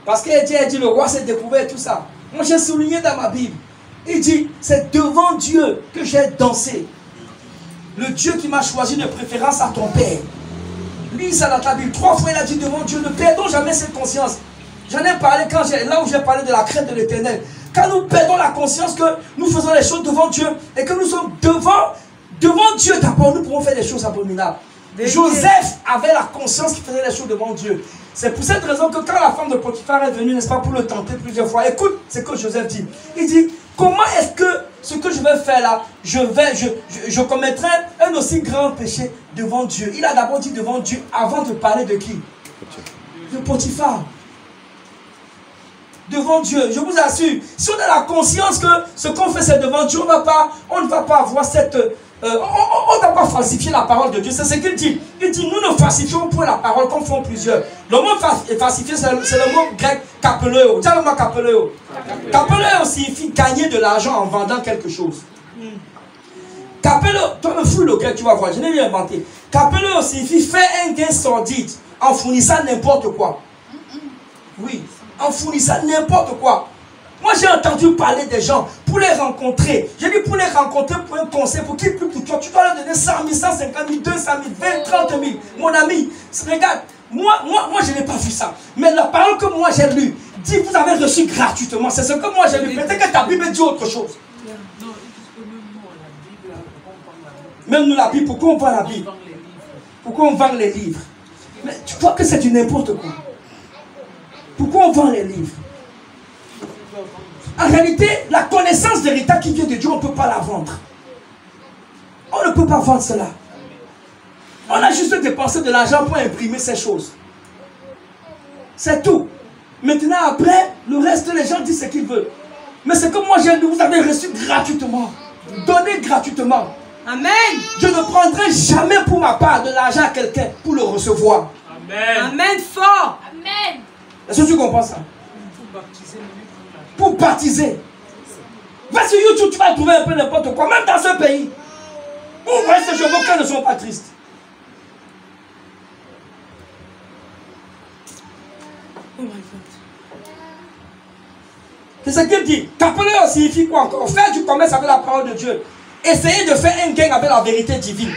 Parce qu'il a dit le roi s'est découvert tout ça. Moi j'ai souligné dans ma Bible. Il dit, c'est devant Dieu que j'ai dansé. Le Dieu qui m'a choisi de préférence à ton père. Lis ça dans ta Bible. 3 fois il a dit devant Dieu, ne perdons jamais cette conscience. J'en ai parlé là où j'ai parlé de la crainte de l'Éternel. Quand nous perdons la conscience que nous faisons les choses devant Dieu et que nous sommes devant Dieu d'abord, nous pourrons faire des choses abominables. Joseph avait la conscience qu'il faisait les choses devant Dieu. C'est pour cette raison que quand la femme de Potiphar est venue, n'est-ce pas, pour le tenter plusieurs fois, écoute ce que Joseph dit. Il dit, comment est-ce que ce que je vais faire là, je commettrai un aussi grand péché devant Dieu? Il a d'abord dit devant Dieu avant de parler de qui? De Potiphar. Devant Dieu, je vous assure, si on a la conscience que ce qu'on fait c'est devant Dieu, on ne va pas avoir cette... on ne va pas falsifier la parole de Dieu. C'est ce qu'il dit. Il dit, nous ne falsifions point la parole comme font plusieurs. Le mot falsifier, c'est le mot grec kapeleo. Tiens le mot kapeleo. Kapeleo signifie gagner de l'argent en vendant quelque chose. Kapeleo, toi me fous le grec, tu vas voir, je n'ai rien inventé. Kapeleo signifie faire un gain sordide en fournissant n'importe quoi. Oui, en fournissant n'importe quoi. Moi j'ai entendu parler des gens pour les rencontrer. J'ai dit pour les rencontrer pour un conseil, pour qu'ils plient pour toi. Tu dois leur donner 100 000, 150 000, 200 000, 20 30 000. Mon ami, regarde, moi je n'ai pas vu ça. Mais la parole que moi j'ai lue dit vous avez reçu gratuitement. C'est ce que moi j'ai lu. Peut-être que ta Bible dit autre chose. Même nous la Bible, pourquoi on vend la Bible? Pourquoi on vend les livres? Mais tu crois que c'est du n'importe quoi? Pourquoi on vend les livres? En réalité, la connaissance véritable qui vient de Dieu, on ne peut pas la vendre. On ne peut pas vendre cela. On a juste dépensé de l'argent pour imprimer ces choses. C'est tout. Maintenant, après, le reste, les gens disent ce qu'ils veulent. Mais c'est comme moi, j'ai dit, vous avez reçu gratuitement. Donné gratuitement. Amen. Je ne prendrai jamais pour ma part de l'argent à quelqu'un pour le recevoir. Amen. Amen fort. Amen. Est-ce que tu comprends ça? pour baptiser. Va sur YouTube, tu vas trouver un peu n'importe quoi, même dans ce pays. On voit ces chevaux qui ne sont pas tristes. Oh my God. C'est ce qu'il dit. Capoléon signifie quoi encore? Faire du commerce avec la parole de Dieu. Essayer de faire un gain avec la vérité divine.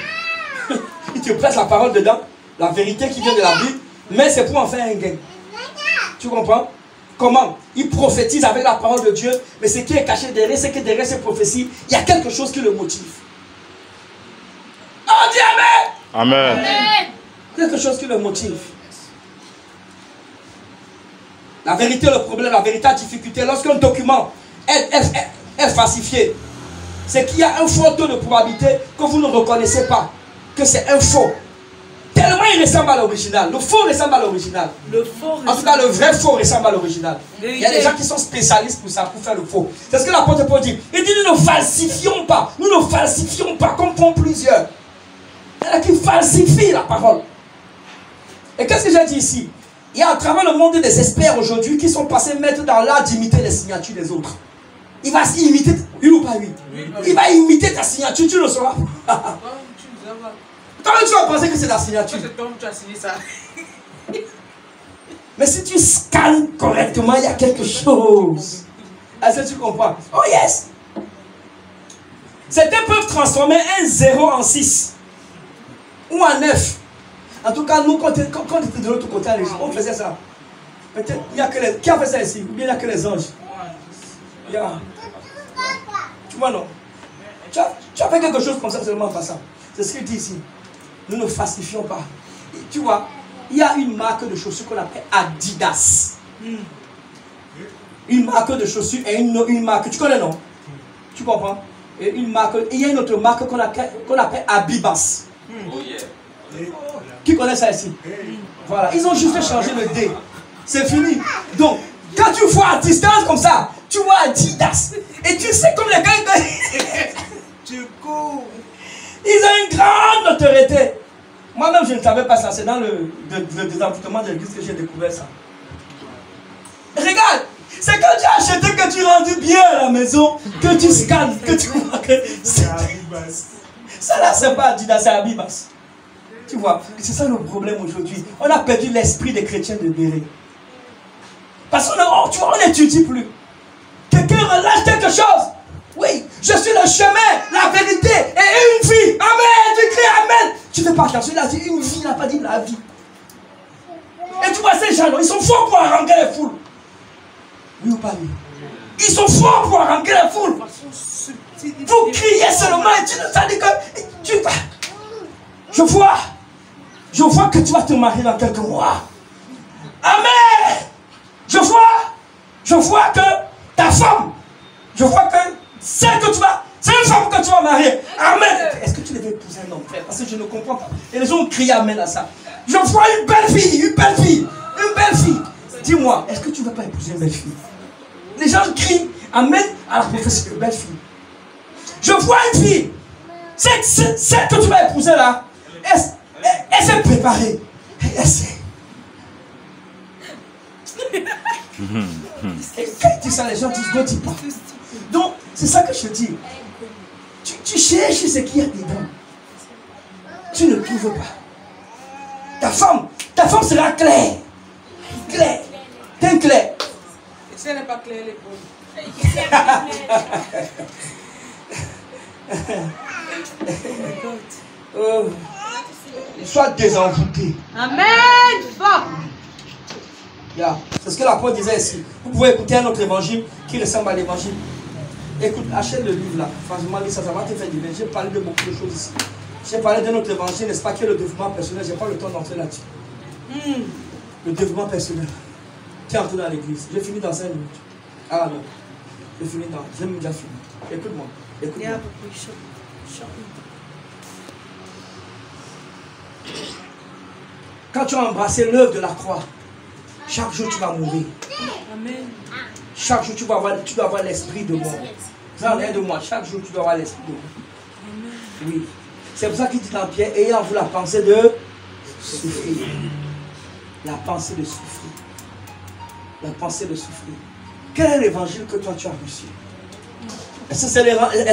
Il te place la parole dedans, la vérité qui vient de la Bible, mais c'est pour en faire un gain. Tu comprends? Comment? Il prophétise avec la parole de Dieu, mais ce qui est caché derrière, c'est que derrière ces prophéties, il y a quelque chose qui le motive. On dit Amen! Amen. Quelque chose qui le motive. La vérité, le problème, la vérité, la difficulté, lorsqu'un document est falsifié, c'est qu'il y a un fort taux de probabilité que vous ne reconnaissez pas que c'est un faux. Tellement il ressemble à l'original. Le faux ressemble à l'original. En tout cas, le vrai faux ressemble à l'original. Il y a des gens qui sont spécialistes pour ça, pour faire le faux. C'est ce que l'apôtre Paul dit. Il dit, nous ne falsifions pas. Nous ne falsifions pas comme font plusieurs. Il y en a qui falsifient la parole. Et qu'est-ce que j'ai dit ici? Il y a à travers le monde des experts aujourd'hui qui sont passés mettre dans l'art d'imiter les signatures des autres. Il va imiter, oui ou pas oui? Il va imiter ta signature, tu le sauras. Comment tu vas penser que c'est la signature? C'est toi qui as signé ça. Mais si tu scannes correctement, il y a quelque chose. Est-ce que tu comprends? Oh yes! Certains peuvent transformer un 0 en 6 ou en 9. En tout cas, nous, quand on était de l'autre côté, on faisait ça. Peut-être il n'y a que les... Qui a fait ça ici? Ou bien il n'y a que les anges? Yeah. Tu vois, non? Tu as fait quelque chose comme ça, seulement pas ça. C'est ce qu'il dit ici. Nous ne falsifions pas. Et tu vois, il y a une marque de chaussures qu'on appelle Adidas. Une marque de chaussures et une marque. Tu connais, non? Tu comprends? Et une marque. Et il y a une autre marque qu'on appelle Abibas. Oh yeah. Qui connaît ça ici? Voilà. Ils ont juste changé le D. C'est fini. Donc, quand tu vois à distance comme ça, tu vois Adidas. Et tu sais comme les gars, Tu cours. ils ont une grande notoriété. Moi-même, je ne savais pas ça. C'est dans le désenvoûtement de l'église que j'ai découvert ça. Regarde, c'est quand tu as acheté que tu rentres bien à la maison, que tu scannes, que tu vois que ça là, c'est pas Adidas, c'est Abibas. Tu vois, c'est ça le problème aujourd'hui. On a perdu l'esprit des chrétiens de Béret. Parce qu'on n'étudie plus. Quelqu'un relâche quelque chose. Oui, je suis le chemin, la vérité et une vie. Amen, tu cries Amen. Tu fais pas attention, il a dit une vie, il n'a pas dit la vie. Et tu vois ces gens-là, ils sont forts pour haranguer les foules. Oui ou pas oui? Ils sont forts pour haranguer les foules. Vous criez seulement et tu ne sais que... Tu vas... Je vois que tu vas te marier dans quelques mois. Amen. Je vois que ta femme, je vois que celle que tu vas, c'est une femme que tu vas marier. Amen. Est-ce que tu devais épouser un homme, frère? Parce que je ne comprends pas. Et les gens crient Amen à ça. Je vois une belle fille, une belle fille, une belle fille. Dis-moi, est-ce que tu ne veux pas épouser une belle fille? Les gens crient Amen à la prophétie de belle fille. Je vois une fille. Celle que tu vas épouser là, elle s'est préparée. Elle sait. Et quand tu dis ça, les gens disent ne dis pas. Donc, c'est ça que je te dis. Tu cherches ce qu'il y a dedans. Tu ne trouves pas. Ta femme sera claire. Claire. T'es clair. Et si elle n'est pas claire, elle est bonne. Oh. Sois désenvoûté. Amen. Fort. Yeah. C'est ce que l'apôtre disait ici. Vous pouvez écouter un autre évangile qui ressemble à l'évangile. Écoute, achète le livre là. Franchement, ça va te faire du bien. J'ai parlé de beaucoup de choses ici. J'ai parlé d'un autre évangile, n'est-ce pas, qui est le développement personnel. Je n'ai pas le temps d'entrer là-dessus. Le développement personnel. Qui est entré dans l'église. J'ai fini dans 5 minutes. Ah non. J'ai fini dans. J'ai déjà fini. Écoute-moi. Écoute-moi. Quand tu as embrassé l'œuvre de la croix, chaque jour tu vas mourir. Amen. Chaque jour tu dois avoir l'esprit de mort. Non, rien de moi. Chaque jour tu dois avoir l'esprit de mort. Oui. C'est pour ça qu'il dit dans Pierre, ayant vous la pensée de souffrir. La pensée de souffrir. La pensée de souffrir. Quel est l'évangile que toi tu as reçu? Est-ce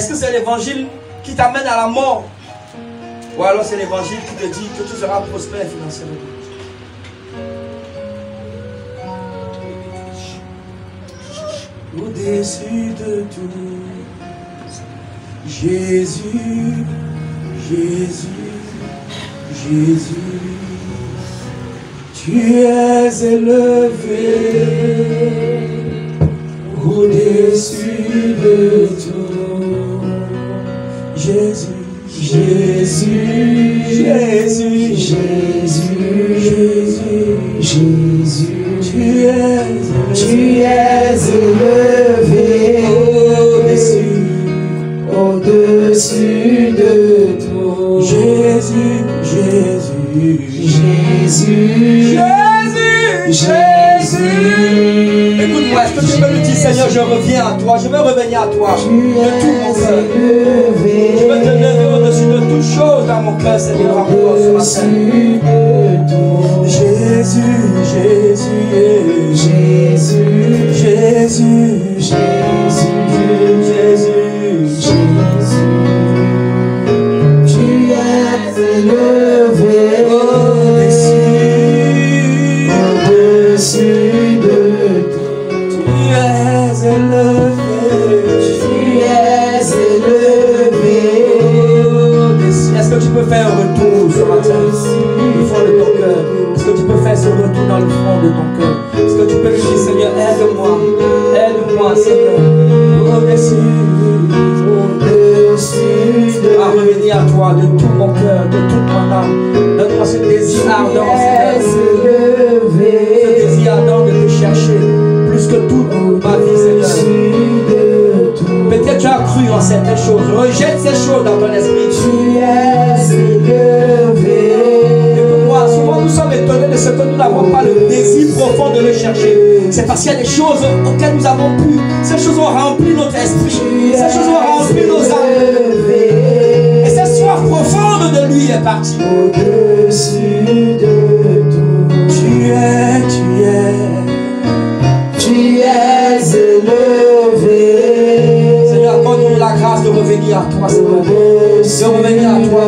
que c'est l'évangile qui t'amène à la mort? Ou alors c'est l'évangile qui te dit que tu seras prospère financièrement? Au-dessus de tout, Jésus, Jésus, Jésus, tu es élevé au-dessus de tout. Jésus, Jésus, Jésus, Jésus, Jésus, Jésus, tu es élevé au-dessus de tout. Jésus, Jésus, Jésus, Jésus, Jésus. Écoute-moi, est-ce que tu peux lui dire, Seigneur, je reviens à toi, je veux revenir à toi de tout mon cœur. Je veux te lever au-dessus de toute chose dans mon cœur, Seigneur, encore ce matin. Jésus, Jésus, Jésus, Jésus, Jésus, Jésus, tu es élevé au-dessus de tout. Tu es élevé, Est-ce que tu peux faire un retour ce matin au fond de ton cœur? Est-ce que tu peux faire ce retour dans le fond de ton cœur? Est-ce que tu peux lui dire, Seigneur, aide-moi, Seigneur, à revenir à toi de tout mon cœur, de toute mon âme. Donne-moi ce désir ardent, Seigneur, ce désir ardent de te chercher plus que toute ma vie, Seigneur. Peut-être tu as cru en certaines choses. Rejette ces choses dans ton esprit. Tu es élevé. Écoute-moi, souvent nous sommes étonnés de ce que nous n'avons pas le désir profond de le chercher. C'est parce qu'il y a des choses auxquelles nous avons pu. Ces choses ont rempli notre esprit. Ces choses ont rempli nos âmes. Et cette soif profonde de lui est partie. Au-dessus de tout. Tu es élevé. Accorde-nous la grâce de revenir à toi, Seigneur. De revenir à toi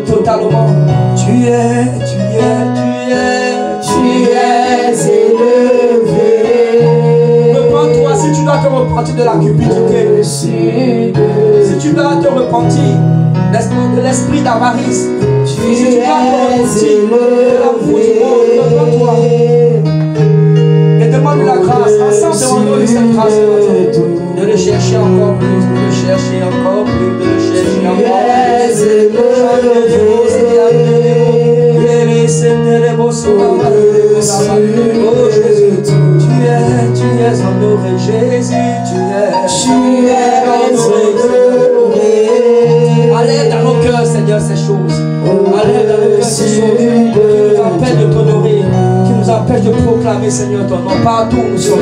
totalement. Tu es élevé. Repends-toi si tu dois te repentir de la cupidité. Si tu dois te repentir de l'esprit d'avarice. Si tu dois te repentir de l'amour du monde, repends-toi. Et demande la grâce. Ensemble, demandons-lui cette grâce de le chercher encore plus, de le chercher encore plus, de le chercher encore plus. Oh Jésus, tu es honoré, Jésus, tu es honoré. Enlève dans nos cœurs, Seigneur, ces choses. Enlève dans nos cœurs ces choses qui nous empêchent de t'honorer, qui nous empêchent de proclamer, Seigneur, ton nom. Partout où nous sommes